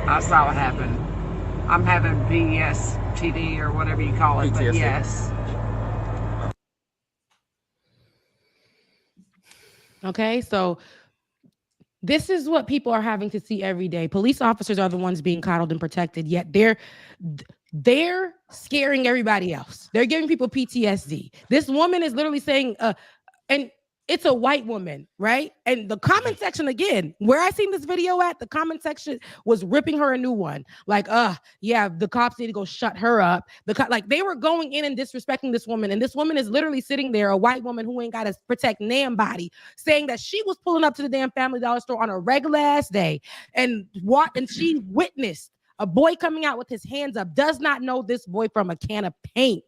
I saw what happened. I'm having PTSD or whatever you call it, but yes. Okay, so this is what people are having to see every day. Police officers are the ones being coddled and protected, yet they're scaring everybody else. They're giving people PTSD. This woman is literally saying, and it's a white woman, right? And the comment section, again, where I seen this video at, the comment section was ripping her a new one. Like, yeah, the cops need to go shut her up. Like they were going in and disrespecting this woman. And this woman is literally sitting there, a white woman who ain't got to protect nan body, saying that she was pulling up to the damn Family Dollar store on a regular ass day and she witnessed a boy coming out with his hands up, does not know this boy from a can of paint.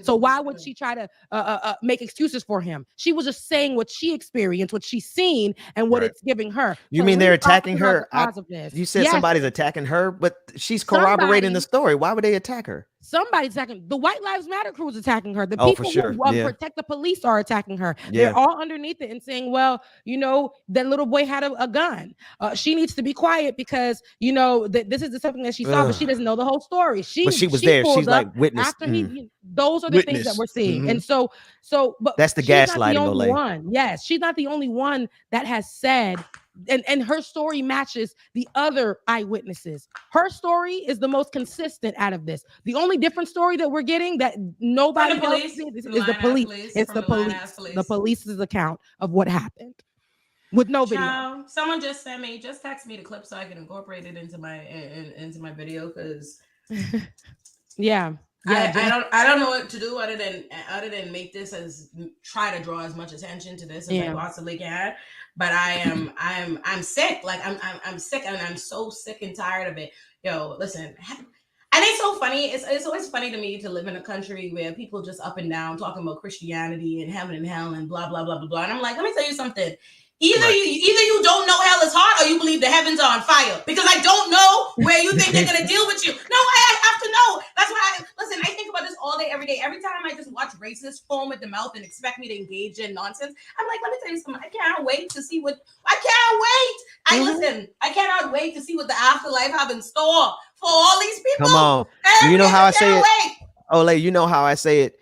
So why would she try to make excuses for him? She was just saying what she experienced, what she's seen, and what it's giving her. You mean they're attacking her? You said yes. Somebody's attacking her, but she's corroborating the story. Why would they attack her? Somebody's attacking. The White Lives Matter crew is attacking her. The people who protect the police are attacking her. They're all underneath it and saying, well, that little boy had a gun. She needs to be quiet because, this is something that she saw, but she doesn't know the whole story. She was there. She's like witness. After those are the things that we're seeing. Mm-hmm. And but that's the gaslighting. One. Yes, she's not the only one that has said. And her story matches the other eyewitnesses. Her story is the most consistent out of this. The only different story that we're getting that nobody else is the police. It's the police. The police's account of what happened with no video. Someone just text me the clip so I can incorporate it into my video because yeah. I don't know what to do other than make this as try to draw as much attention to this as I possibly can. But I'm sick. Like I'm sick, and I'm so sick and tired of it. Yo, listen. And it's so funny. It's always funny to me to live in a country where people just up and down talking about Christianity and heaven and hell and blah blah blah blah blah. And I'm like, let me tell you something. Either you don't know hell is hot, or you believe the heavens are on fire. Because I don't know where you think they're gonna deal with you. No, I have to know. That's why I think about this all day, every day. Every time I just watch racists foam at the mouth and expect me to engage in nonsense, I'm like, let me tell you something. I can't wait to see what I cannot wait to see what the afterlife have in store for all these people. Come on. You know how I say it? Ole, you know how I say it?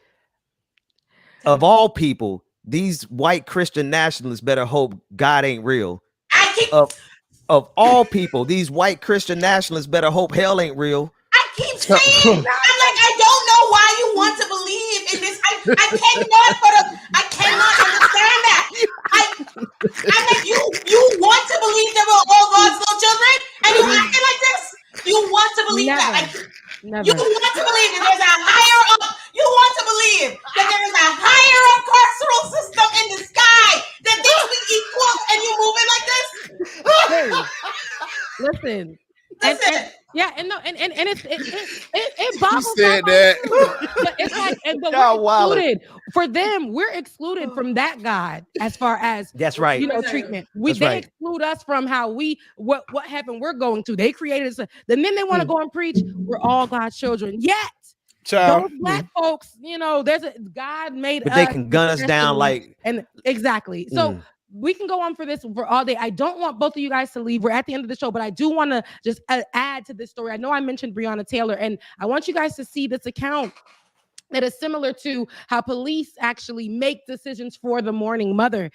Of all people, these white Christian nationalists better hope God ain't real. Of all people, these white Christian nationalists better hope hell ain't real. I keep saying, I'm like, I don't know why you want to believe in this. I cannot understand that. I'm like, you want to believe that we're all God's little children, and you acting like this. You want to believe that. You want to believe that there's a higher up. You want to believe that there is a higher up carceral system in the sky that thinks we equal, and you moving like this. Listen. It boggles my mind. But it's like, we're excluded. For them, we're excluded from that God as far as that's right. Treatment. They exclude us from how what heaven we're going to. They created us. Then they want to go and preach. We're all God's children. Yet those black folks, there's a God made but us. They can gun us down and exactly. So. We can go on for this for all day. I don't want both of you guys to leave. We're at the end of the show, but I do want to just add to this story. I know I mentioned Breonna Taylor, and I want you guys to see this account that is similar to how police actually make decisions for the mourning mother.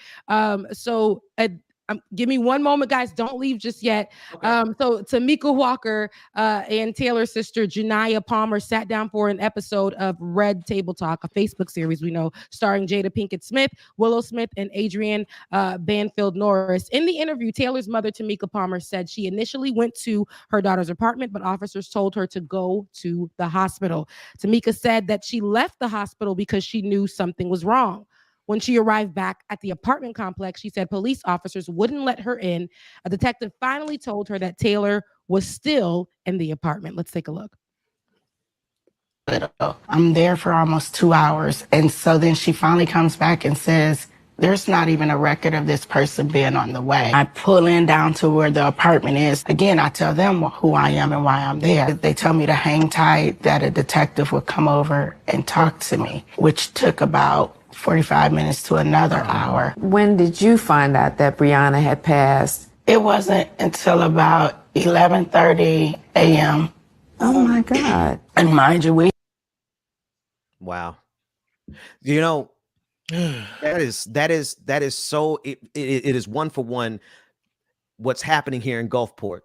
Give me one moment, guys. Don't leave just yet. Okay. So Tamika Walker and Taylor's sister, Janiyah Palmer, sat down for an episode of Red Table Talk, a Facebook series we know, starring Jada Pinkett Smith, Willow Smith, and Adrienne Banfield Norris. In the interview, Taylor's mother, Tamika Palmer, said she initially went to her daughter's apartment, but officers told her to go to the hospital. Tamika said that she left the hospital because she knew something was wrong. When she arrived back at the apartment complex, she said police officers wouldn't let her in. A detective finally told her that Taylor was still in the apartment. Let's take a look. I'm there for almost 2 hours. And so then she finally comes back and says, there's not even a record of this person being on the way. I pull in down to where the apartment is. Again, I tell them who I am and why I'm there. They tell me to hang tight, that a detective would come over and talk to me, which took about 45 minutes to another hour. When did you find out that Breonna had passed? It wasn't until about 11:30 a.m. Oh my God. And mind you, wow. That is so it is one for one what's happening here in Gulfport.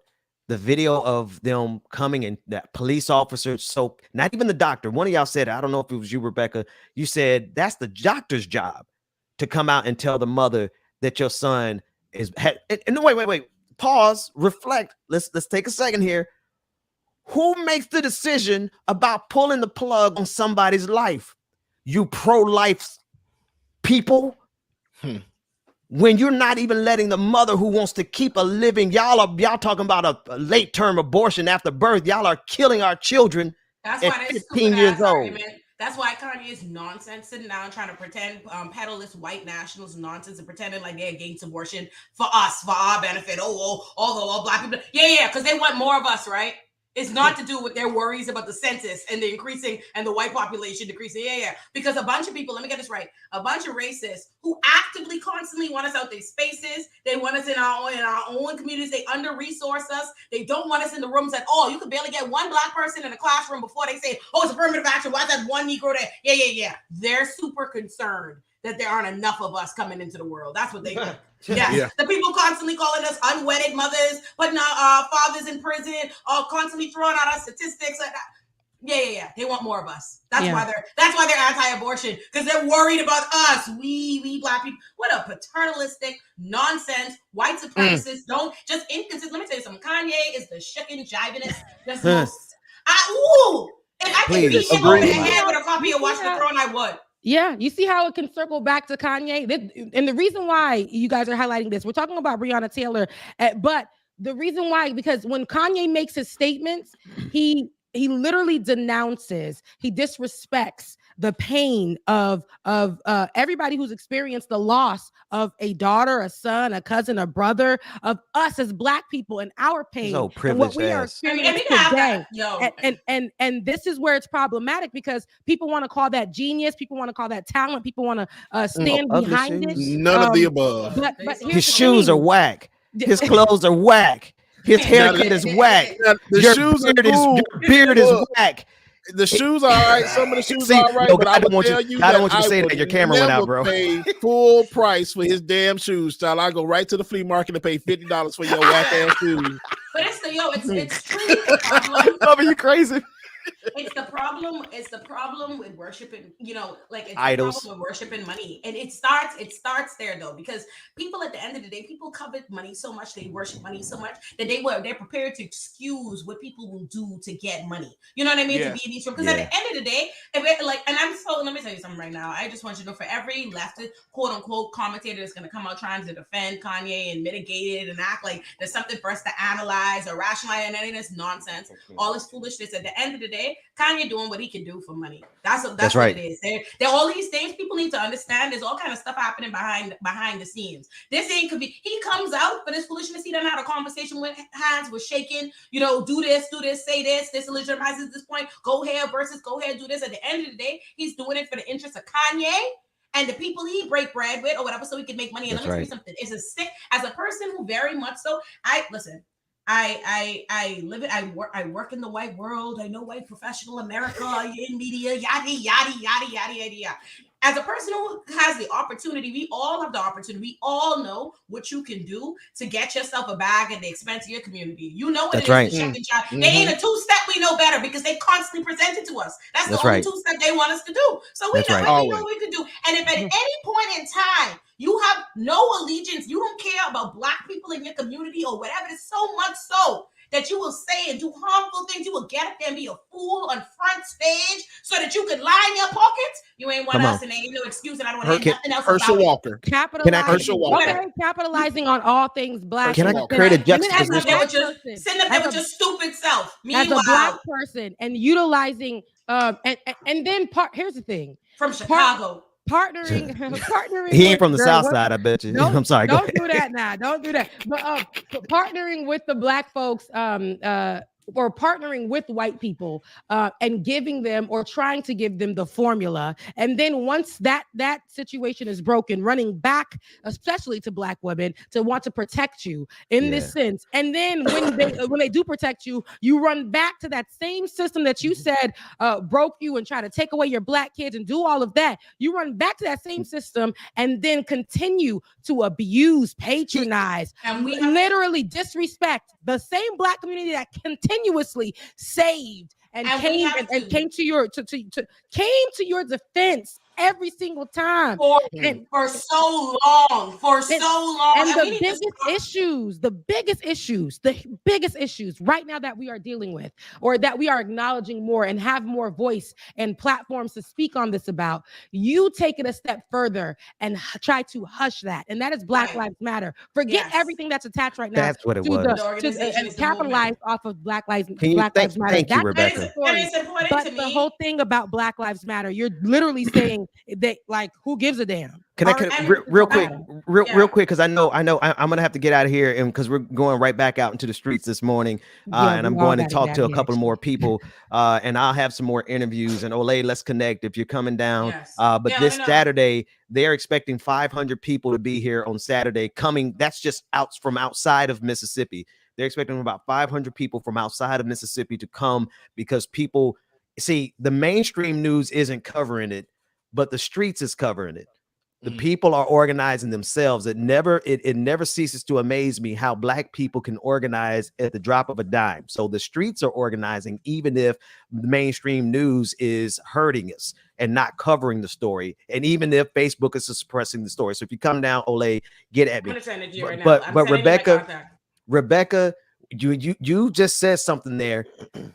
The video of them coming and that police officers, so not even the doctor. One of y'all said, I don't know if it was you, Rebecca, you said that's the doctor's job to come out and tell the mother that your son is wait, pause, reflect. Let's take a second here. Who makes the decision about pulling the plug on somebody's life? You pro-life people? When you're not even letting the mother who wants to keep a living, y'all talking about a late term abortion after birth. Y'all are killing our children at 15 years old. That's why Kanye's nonsense sitting down trying to pretend, peddle this white nationalist nonsense and pretending like they're against abortion for us, for our benefit. All black people. Yeah, because they want more of us, right? It's not to do with their worries about the census and the increasing and the white population decreasing. Yeah. Because a bunch of people, let me get this right, a bunch of racists who actively constantly want us out their spaces. They want us in our own communities. They under-resource us. They don't want us in the rooms at all. You could barely get one black person in a classroom before they say, oh, it's affirmative action. Why is that one Negro there? Yeah. They're super concerned that there aren't enough of us coming into the world. That's what they think. Yes. Yeah. The people constantly calling us unwedded mothers, putting our fathers in prison, constantly throwing out our statistics like that. Yeah. They want more of us. That's why they're anti-abortion, because they're worried about us. We black people. What a paternalistic nonsense. White supremacists don't just inconsistent. Let me tell you something. Kanye is the shucking jivinest. That's most. If I Please, could beat him agree. over the head with a copy of Watch the Throne, I would. Yeah, you see how it can circle back to Kanye? And the reason why you guys are highlighting this, we're talking about Breonna Taylor, but the reason why, because when Kanye makes his statements, he literally denounces, he disrespects the pain of everybody who's experienced the loss of a daughter, a son, a cousin, a brother, of us as Black people, and our pain and what we are experiencing today. And this is where it's problematic, because people want to call that genius, people want to call that talent, people want to stand behind it. None of the above. But his shoes are whack. His clothes are whack. His haircut is whack. The shoes are cool. Your beard is whack. The shoes are all right. Some of the shoes are all right, but I don't want you to say that. Your camera went out, bro. Pay full price for his damn shoes, style. I go right to the flea market and pay $50 for your whack ass shoes. But it's true. Are you crazy? It's the problem. It's the problem with worshiping, it's idols. The problem with worshiping money. And it starts there though, because people at the end of the day, people covet money so much, they worship money so much that they're prepared to excuse what people will do to get money. You know what I mean? Yeah. To be in these rooms. Because at the end of the day, let me tell you something right now. I just want you to know, for every leftist quote unquote commentator that's gonna come out trying to defend Kanye and mitigate it and act like there's something for us to analyze or rationalize, and any of this nonsense, all this foolishness, at the end of the day, Kanye doing what he can do for money. That's right. What it is. There all these things people need to understand. There's all kind of stuff happening behind the scenes. This ain't could be. He comes out for this foolishness. He done had a conversation with hands was shaking. Do this, say this. This legitimizes this point. Go here versus go here. Do this. At the end of the day, he's doing it for the interest of Kanye and the people he break bread with or whatever, so he can make money. And let me tell you something. It's a sick, as a person who very much so. I live it. I work in the white world. I know white professional America in media, yada yada yada yada yada. As a person who has the opportunity, we all have the opportunity. We all know what you can do to get yourself a bag at the expense of your community. You know what it is to check and job. They ain't a two-step. We know better because they constantly present it to us. That's the only two-step they want us to do. So we know what we can do. And if at any point in time you have no allegiance, you don't care about Black people in your community or whatever, it's so much so that you will say and do harmful things. You will get up there and be a fool on front stage so that you could line your pockets. You ain't want us, and ain't no excuse, and I don't want to nothing else Herschel about Walker. Capitalizing on all things Black. Can I create a juxtaposition? Sitting up there with your stupid self. As a Black person and utilizing, and then here's the thing. From Chicago. Partnering. He ain't from the South Side, I bet you. I'm sorry. Don't do that now. Don't do that. But partnering with the Black folks, or partnering with white people, and giving them or trying to give them the formula, and then once that situation is broken, running back, especially to Black women, to want to protect you in this sense, and then when they do protect you, you run back to that same system that you said broke you and try to take away your Black kids and do all of that. You run back to that same system and then continue to abuse, patronize, and we literally disrespect the same Black community that continuously saved and came to your defense every single time for so long. And the biggest issues right now that we are dealing with, or that we are acknowledging more and have more voice and platforms to speak on this about, you take it a step further and try to hush that. And that is Black Lives Matter. Forget everything that's attached right now. That's what it was. And capitalize off of Black Lives Matter. Thank you, Rebecca. But the whole thing about Black Lives Matter, you're literally saying that, like, who gives a damn? Real quick, because I know I'm gonna have to get out of here, and because we're going right back out into the streets this morning, and I'm going to talk to a couple more people, and I'll have some more interviews. And Olay, let's connect if you're coming down. But this Saturday, they're expecting 500 people to be here on Saturday. Coming, that's just from outside of Mississippi. They're expecting about 500 people from outside of Mississippi to come, because people see the mainstream news isn't covering it, but the streets is covering it. The people are organizing themselves. It never ceases to amaze me how Black people can organize at the drop of a dime. So the streets are organizing, even if the mainstream news is hurting us and not covering the story, and even if Facebook is suppressing the story. So if you come down, Olay, get at me. But Rebecca, you just said something there.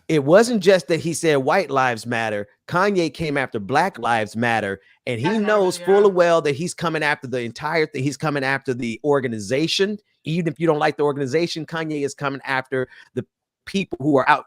It wasn't just that he said white lives matter. Kanye came after Black Lives Matter, and he knows full well that he's coming after the entire thing. He's coming after the organization. Even if you don't like the organization, Kanye is coming after the people who are out.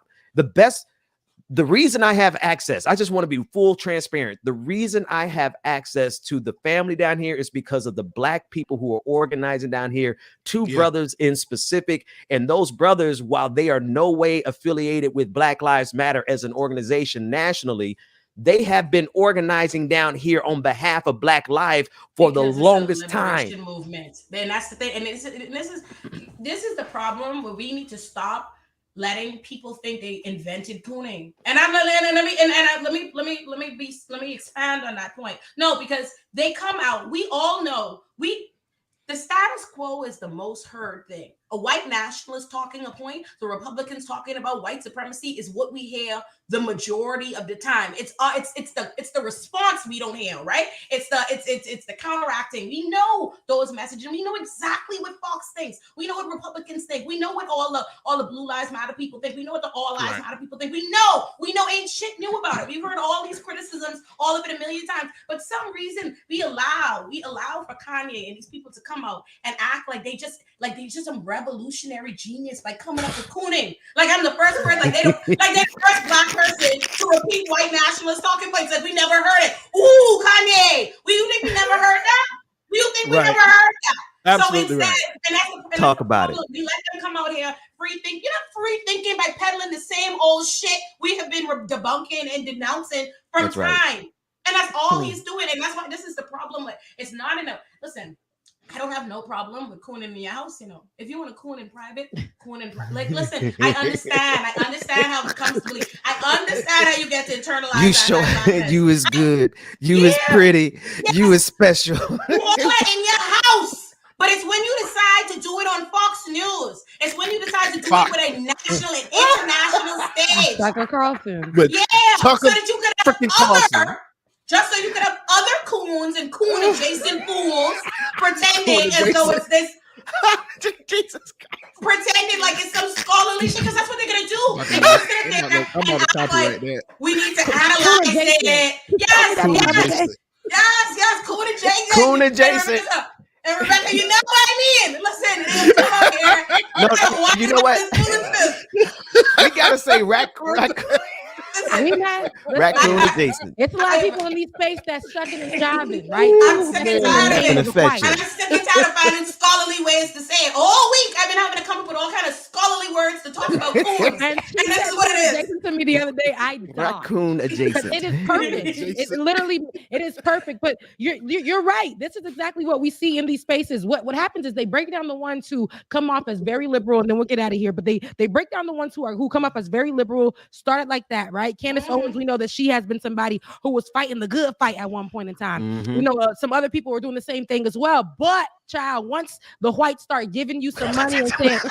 The reason I have access, I just want to be full transparent. The reason I have access to the family down here is because of the Black people who are organizing down here, two brothers in specific. And those brothers, while they are no way affiliated with Black Lives Matter as an organization nationally, they have been organizing down here on behalf of Black life for the longest time. Movement. Then that's the thing. And this is the problem where we need to stop letting people think they invented cooning. And let me expand on that point. No, because they come out. We all know the status quo is the most heard thing. A white nationalist talking a point, the Republicans talking about white supremacy is what we hear the majority of the time. It's the response we don't hear, right? It's the counteracting. We know those messages. We know exactly what Fox thinks. We know what Republicans think. We know what all the Blue Lives Matter people think. We know what the All Lives Matter people think. We know ain't shit new about it. We've heard all these criticisms, all of it a million times. But some reason we allow for Kanye and these people to come out and act like they just some revolutionary genius by coming up with cooning. Like I'm the first person, like they're the first Black person to repeat white nationalist talking points that we never heard it. Ooh, Kanye, you think we never heard that? You think we never heard that? Absolutely so instead, Talk about it. We let them come out here free thinking by peddling the same old shit we have been debunking and denouncing from time. Right. And that's all he's doing. And that's why this is the problem with it's not enough. Listen, I don't have no problem with cooning in your house, If you want to coon in private, coon in private. Like, listen, I understand how it comes to believe. I understand how you get to internalize. You show you is good. You is pretty. Yes. You is special. You are in your house. But it's when you decide to do it on Fox News. It's when you decide to do it with a national and international stage. Tucker Carlson. So that you could have just so you could have other coons and coon adjacent fools pretending as though it's this. Jesus Christ. Pretending like it's some scholarly shit, because that's what they're gonna do. They're gonna sit there and act like we need to analyze it. Yes, coon adjacent. Coon adjacent. And Rebecca, you know what I mean? Listen, no, you know what? We gotta say raccoon adjacent. It's a lot of people in these spaces that's shucking and jiving, right? I'm sick and tired of it. I'm sick and tired of finding scholarly ways to say it. All week, I've been having to come up with all kind of scholarly words to talk about coons. and this is what it is. To me the other day, I died. Raccoon adjacent. It is perfect. It is perfect. But you're right. This is exactly what we see in these spaces. What happens is they break down the ones who come off as very liberal, and then we'll get out of here. But they break down the ones who come off as very liberal, started like that, right? Candace Owens, we know that she has been somebody who was fighting the good fight at one point in time. Some other people were doing the same thing as well. But child, once the whites start giving you some money and saying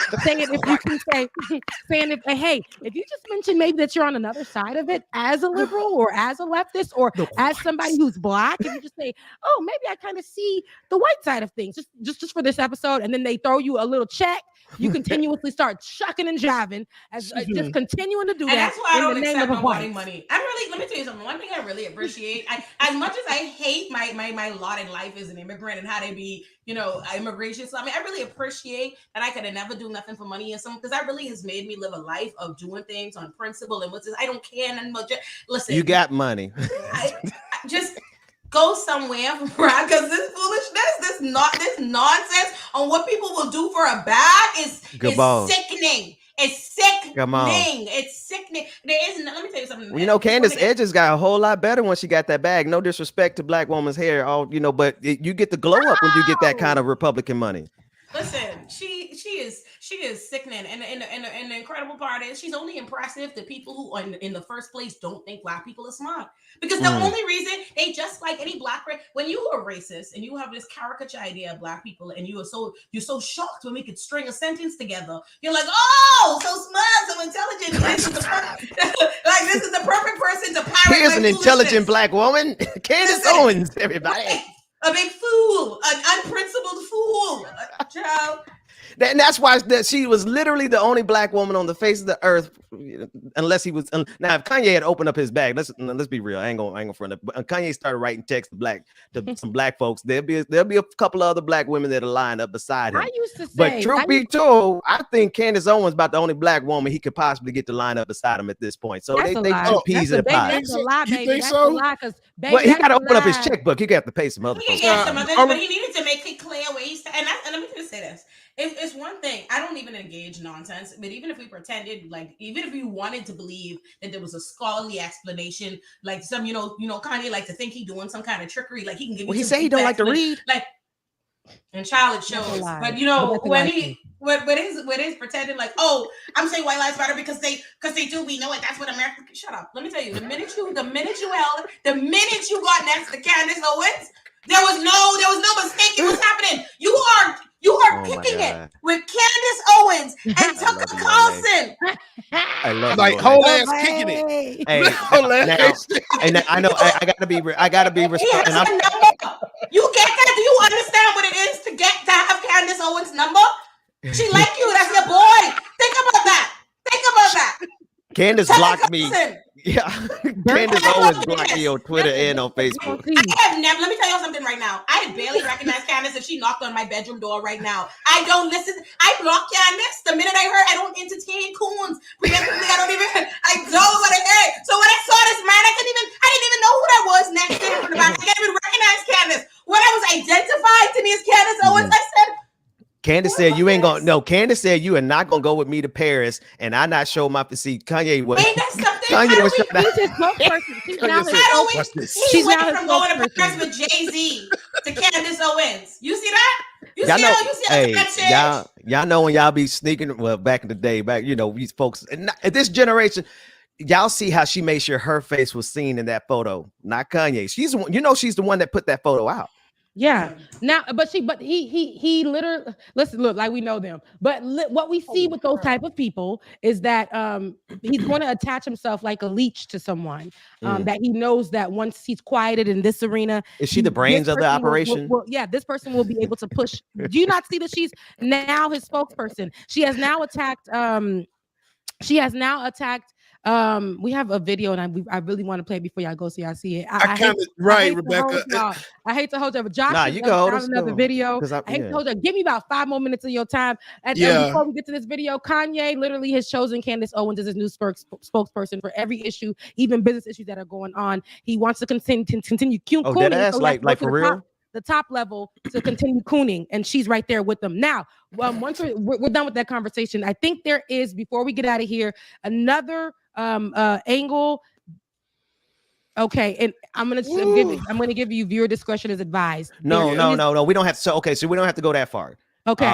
if you can say, if you just mention maybe that you're on another side of it as a liberal or as a leftist or as somebody who's Black, if you just say, oh, maybe I kind of see the white side of things just for this episode, and then they throw you a little check, you continuously start shucking and jiving as just continuing to do and that. That's why I don't accept nobody money. Let me tell you something. One thing I really appreciate, as much as I hate my lot in life as an immigrant and how they be, immigration. So I really appreciate that I could never do nothing for money and something, because that really has made me live a life of doing things on principle and I don't care nothing but listen. You got money. I just go somewhere, right? Because this foolishness, this nonsense on what people will do for a bag is sickening. It's sickening. Come on. It's sickening. Let me tell you something. Candace Edges got a whole lot better when she got that bag. No disrespect to Black woman's hair, but you get the glow up when you get that kind of Republican money. Listen, she is sickening, and the incredible part is she's only impressive to people who in the first place don't think Black people are smart, because the only reason they just like any Black when you are racist and you have this caricature idea of Black people and you're so shocked when we could string a sentence together, you're like, oh, so smart, so intelligent. This is the perfect person to pirate. Here's an intelligent Black woman, Candace Owens, everybody. A big fool, an unprincipled fool, child. And that's why she was literally the only black woman on the face of the earth, unless he was. Now, if Kanye had opened up his bag, let's be real. I ain't gonna front it. But Kanye started writing texts to some black folks. There'll be a couple of other black women that'll line up beside him. I used to say, but truth be told, I think Candace Owens about the only black woman he could possibly get to line up beside him at this point. So they two peas in a pod. That's a lie, baby. You think That's so? a lie, because Well, he got to open up his checkbook. He got to pay some other He folks. can get some of this, but he needed to make it clear where he's. And let me just say this. It's one thing. I don't even engage nonsense, but even if we pretended, like, even if you wanted to believe that there was a scholarly explanation, like some, Kanye like to think he doing some kind of trickery, like he can give you. Well, he say he don't like to read. Like, and child, it shows. But when he's pretending like, oh, I'm saying white lives matter because they do. We know it. That's what America. Shut up. Let me tell you. The minute you got next to Candace Owens, there was no mistaking what's happening. You are picking it with Candace Owens and Tucker Carlson. I love like whole ass kicking it. Hey, now, I know I gotta be respectful. You get that? Do you understand what it is to have Candace Owens' number? She like you. That's your boy. Think about that. Candace blocked me. Yeah, Candace Owens blocked me on Twitter and on Facebook. I have never. Let me tell you something right now. I barely recognize Candace if she knocked on my bedroom door right now. I don't listen. I block Candace the minute I heard. I don't entertain coons. Preemptively, I don't want to hear it. So when I saw this man, I didn't even know who that was next to him from the back. I didn't even recognize Candace. When I was identified to me as Candace Owens, I said. Candace said you ain't gonna. No, Candace said you are not gonna go with me to Paris, and I not show my see. Kanye was. Ain't that something? Kanye was He's his spokesperson. He went from going to Paris with Jay-Z to Candace Owens. You see that? You see y'all know when y'all be sneaking. Well, back in the day, these folks at this generation. Y'all see how she made sure her face was seen in that photo, not Kanye. She's the one, she's the one that put that photo out. Yeah. Now, but he literally, listen, look, like we know them. But what we see with those type of people is that he's going to attach himself like a leech to someone that he knows that once he's quieted in this arena. Is she the brains of the operation? This person will be able to push. Do you not see that she's now his spokesperson? She has now attacked. We have a video, and I really want to play it before y'all go so y'all see it. Rebecca. I hate to hold you, but Josh, you can hold another video. I hate to hold you. Give me about 5 more minutes of your time. Before we get to this video, Kanye literally has chosen Candace Owens as his new spokesperson for every issue, even business issues that are going on. He wants to continue cooning. Oh, that ass, like for real? The top level to continue cooning, and she's right there with them. Now, once we're done with that conversation, I think there is, before we get out of here, another angle. Okay, and I'm gonna give you viewer discretion as advised. No. We don't have so we don't have to go that far. Okay.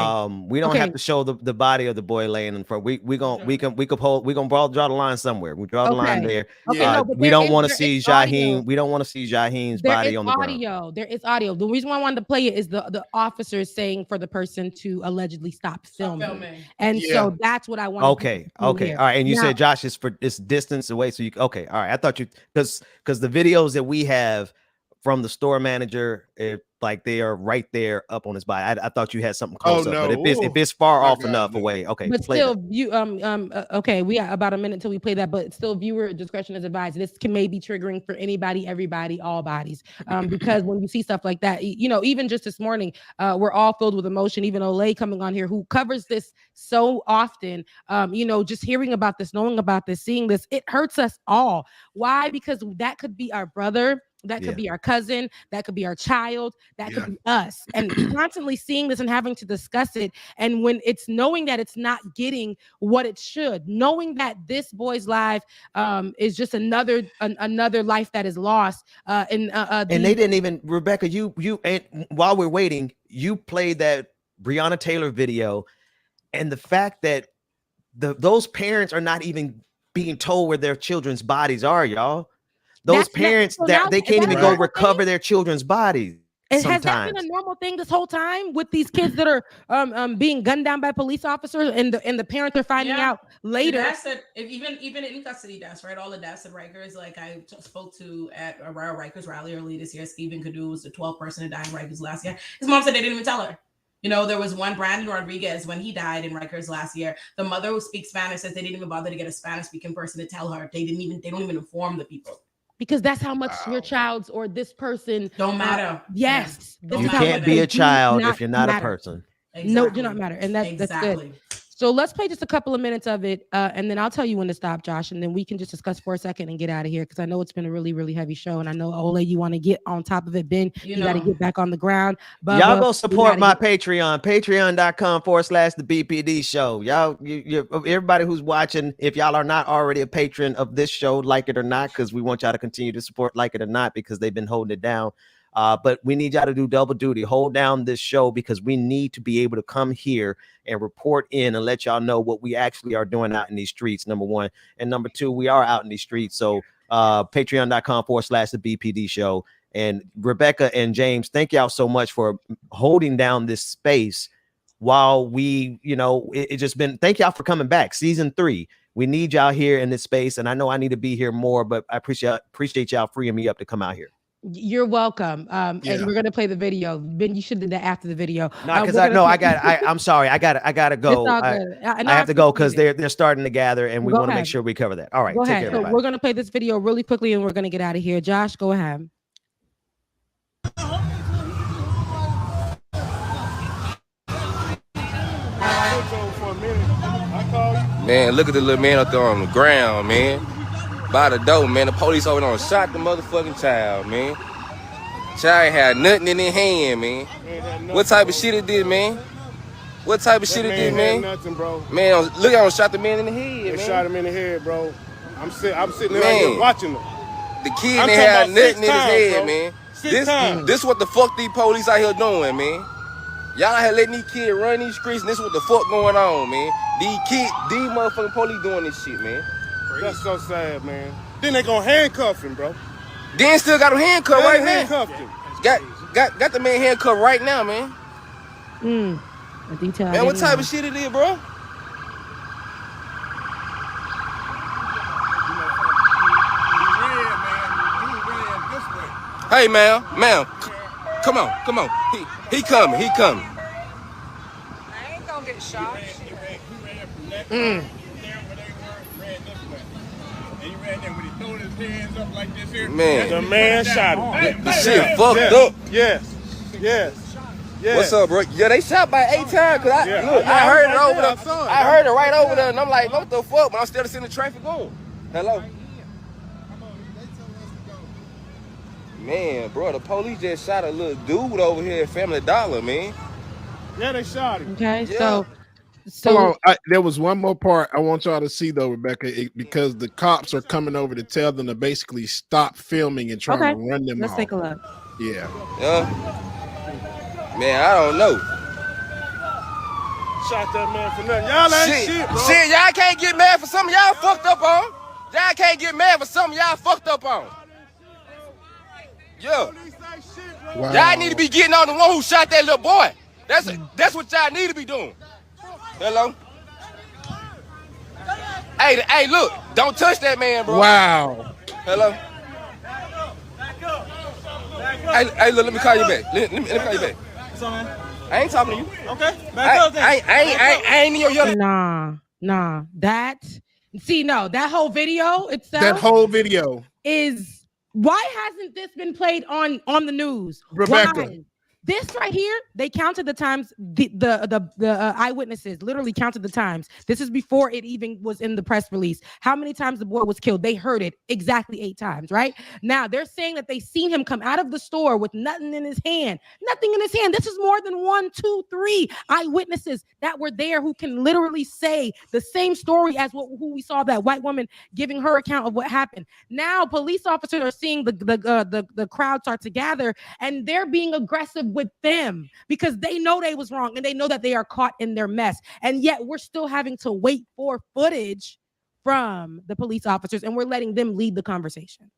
We don't have to show the body of the boy laying in front. We gonna draw the line somewhere. We draw the line there. We don't want to see Jaheim. We don't want to see Jaheim's body on the ground. There is audio. The reason why I wanted to play it is the officers saying for the person to allegedly stop filming. And so that's what I want. Okay. All right. And you said Josh is distance away. So all right. I thought because the videos that we have from the store manager, like they are right there up on his body. I thought you had something close up, but if it's far off enough away, okay. But still, okay, we got about a minute till we play that, but still, viewer discretion is advised. This can maybe triggering for anybody, everybody, all bodies, because when you see stuff like that, even just this morning, we're all filled with emotion. Even Olay coming on here, who covers this so often, just hearing about this, knowing about this, seeing this, it hurts us all. Why? Because that could be our brother. That could be our cousin. That could be our child. That could be us. And constantly seeing this and having to discuss it. And when it's knowing that it's not getting what it should, knowing that this boy's life is just another life that is lost. And they didn't even, Rebecca, you and while we're waiting, you played that Breonna Taylor video, and the fact that those parents are not even being told where their children's bodies are, y'all. Those parents they can't even go recover their children's bodies. Has that been a normal thing this whole time with these kids that are being gunned down by police officers, and the parents are finding out later? That's it. Even in custody deaths, right? All the deaths at Rikers. Like I spoke to at a Rikers rally earlier this year. Stephen Cadu was the 12th person to die in Rikers last year. His mom said they didn't even tell her. You know, there was one Brandon Rodriguez when he died in Rikers last year. The mother who speaks Spanish says they didn't even bother to get a Spanish-speaking person to tell her. They don't even inform the people. Because that's how much your child's or this person don't matter. Yes, you can't be a child if you're not a person. Exactly. No, do not matter, and that's good. So let's play just a couple of minutes of it, and then I'll tell you when to stop, Josh, and then we can just discuss for a second and get out of here because I know it's been a really, really heavy show, and I know Ole, you want to get on top of it. Ben, you got to get back on the ground. Bubba, y'all go support my Patreon, patreon.com/the BPD show. Y'all, everybody who's watching, if y'all are not already a patron of this show, like it or not, because we want y'all to continue to support Like It or Not because they've been holding it down. But we need y'all to do double duty, hold down this show because we need to be able to come here and report in and let y'all know what we actually are doing out in these streets, number one. And number two, we are out in these streets. So patreon.com/the BPD show. And Rebecca and James, thank y'all so much for holding down this space while we, it just been, thank y'all for coming back. Season 3. We need y'all here in this space. And I know I need to be here more, but I appreciate y'all freeing me up to come out here. You're welcome. And we're gonna play the video. Ben, you should do that after the video. No, because I'm sorry. I gotta go. I have to go because they're starting to gather, and we want to make sure we cover that. All right, go take ahead. care. So we're gonna play this video really quickly, and we're gonna get out of here. Josh, go ahead. Man, look at the little man up there on the ground, man. By the door, man. The police over there shot the motherfucking child, man. Child ain't had nothing in their hand, man. What type of shit it did, man? What type of shit it did, man? Nothing, bro. Man, look, I shot the man in the head, man. Shot him in the head, bro. I'm sitting there here watching him. The kid ain't had nothing in his head, man. This what the fuck these police out here doing, man. Y'all out here letting these kids run these streets, and this what the fuck going on, man. These motherfucking police doing this shit, man. That's so sad, man. Then they gonna handcuff him, bro. Then still got him handcuffed right now. Handcuffed him. Got the man handcuffed right now, man. A detail. Man, what type of shit it is, bro? Hey, ma'am, come on. He coming. I ain't gonna get shot. Man, the man shot him. The shit fucked up. Yes. What's up, bro? Yeah, they shot by 8 times. Cause I heard it over there. I heard it right over there, and I'm like, what the fuck? But I'm still seeing the traffic going. Hello. Man, bro, the police just shot a little dude over here at Family Dollar, man. Yeah, they shot him. Okay, yeah. So hold on. There was one more part I want y'all to see though, Rebecca, because the cops are coming over to tell them to basically stop filming and trying to run them Let's off. take a look. Yeah. Man, I don't know. Shot that man for nothing. Y'all ain't shit, bro. Shit, y'all can't get mad for something y'all fucked up on. Y'all can't get mad for something y'all fucked up on. Yeah. Wow. Y'all need to be getting on the one who shot that little boy. That's what y'all need to be doing. Hello? Hey, look. Don't touch that man, bro. Wow. Hello? Hey, look, let me call you back. Let me call you back. What's up, man? I ain't talking to you. Okay. Back up then. I ain't in your yelling. Nah. That whole video itself. That whole video is. Why hasn't this been played on the news? Rebecca. Why? This right here, they counted the times. The eyewitnesses literally counted the times. This is before it even was in the press release. How many times the boy was killed? They heard it exactly 8 times. Right now, they're saying that they seen him come out of the store with nothing in his hand. Nothing in his hand. This is more than 1, 2, 3 eyewitnesses that were there who can literally say the same story as who we saw that white woman giving her account of what happened. Now, police officers are seeing the crowd start to gather, and they're being aggressive with them because they know they was wrong and they know that they are caught in their mess. And yet we're still having to wait for footage from the police officers, and we're letting them lead the conversation.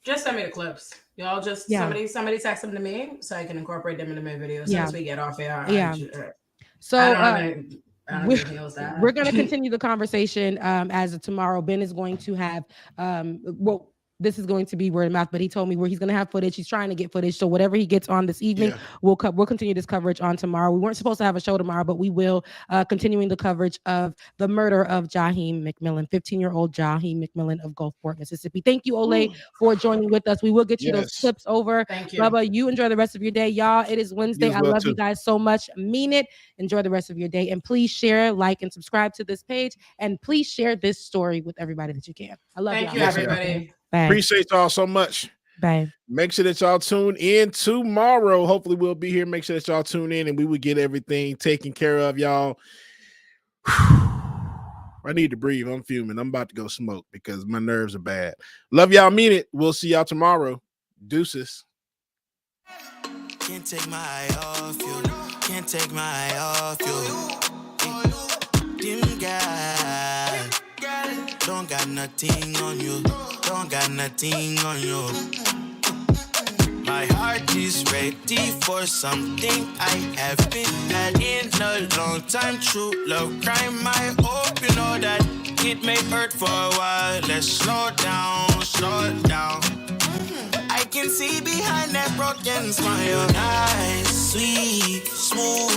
Just send me the clips. Y'all just somebody text them to me so I can incorporate them into my video as soon as we get off here. We're going to continue the conversation as of tomorrow. Ben is going to have this is going to be word of mouth, but he told me where he's going to have footage. He's trying to get footage. So whatever he gets on this evening, we'll continue this coverage on tomorrow. We weren't supposed to have a show tomorrow, but we will, continuing the coverage of the murder of Jaheim McMillan, 15-year-old Jaheim McMillan of Gulfport, Mississippi. Thank you, Ole, for joining with us. We will get you those clips over. Thank you. Bubba, you enjoy the rest of your day. Y'all, it is Wednesday. I love too. you guys so much. Mean it. Enjoy the rest of your day. And please share, like, and subscribe to this page. And please share this story with everybody that you can. I love y'all. Thank you, everybody. Bye. Appreciate y'all so much. Bye. Make sure that y'all tune in tomorrow. Hopefully we'll be here. Make sure that y'all tune in and we will get everything taken care of, y'all. I need to breathe. I'm fuming. I'm about to go smoke because my nerves are bad. Love y'all. Mean it. We'll see y'all tomorrow. Deuces. Can't take my eye off you. Can't take my eye off you. Dim guy. Don't got nothing on you. Don't got nothing on you. My heart is ready for something I haven't had in a long time. True love crime. I hope you know that it may hurt for a while. Let's slow down, slow down. I can see behind that broken smile. Nice, sweet, smooth.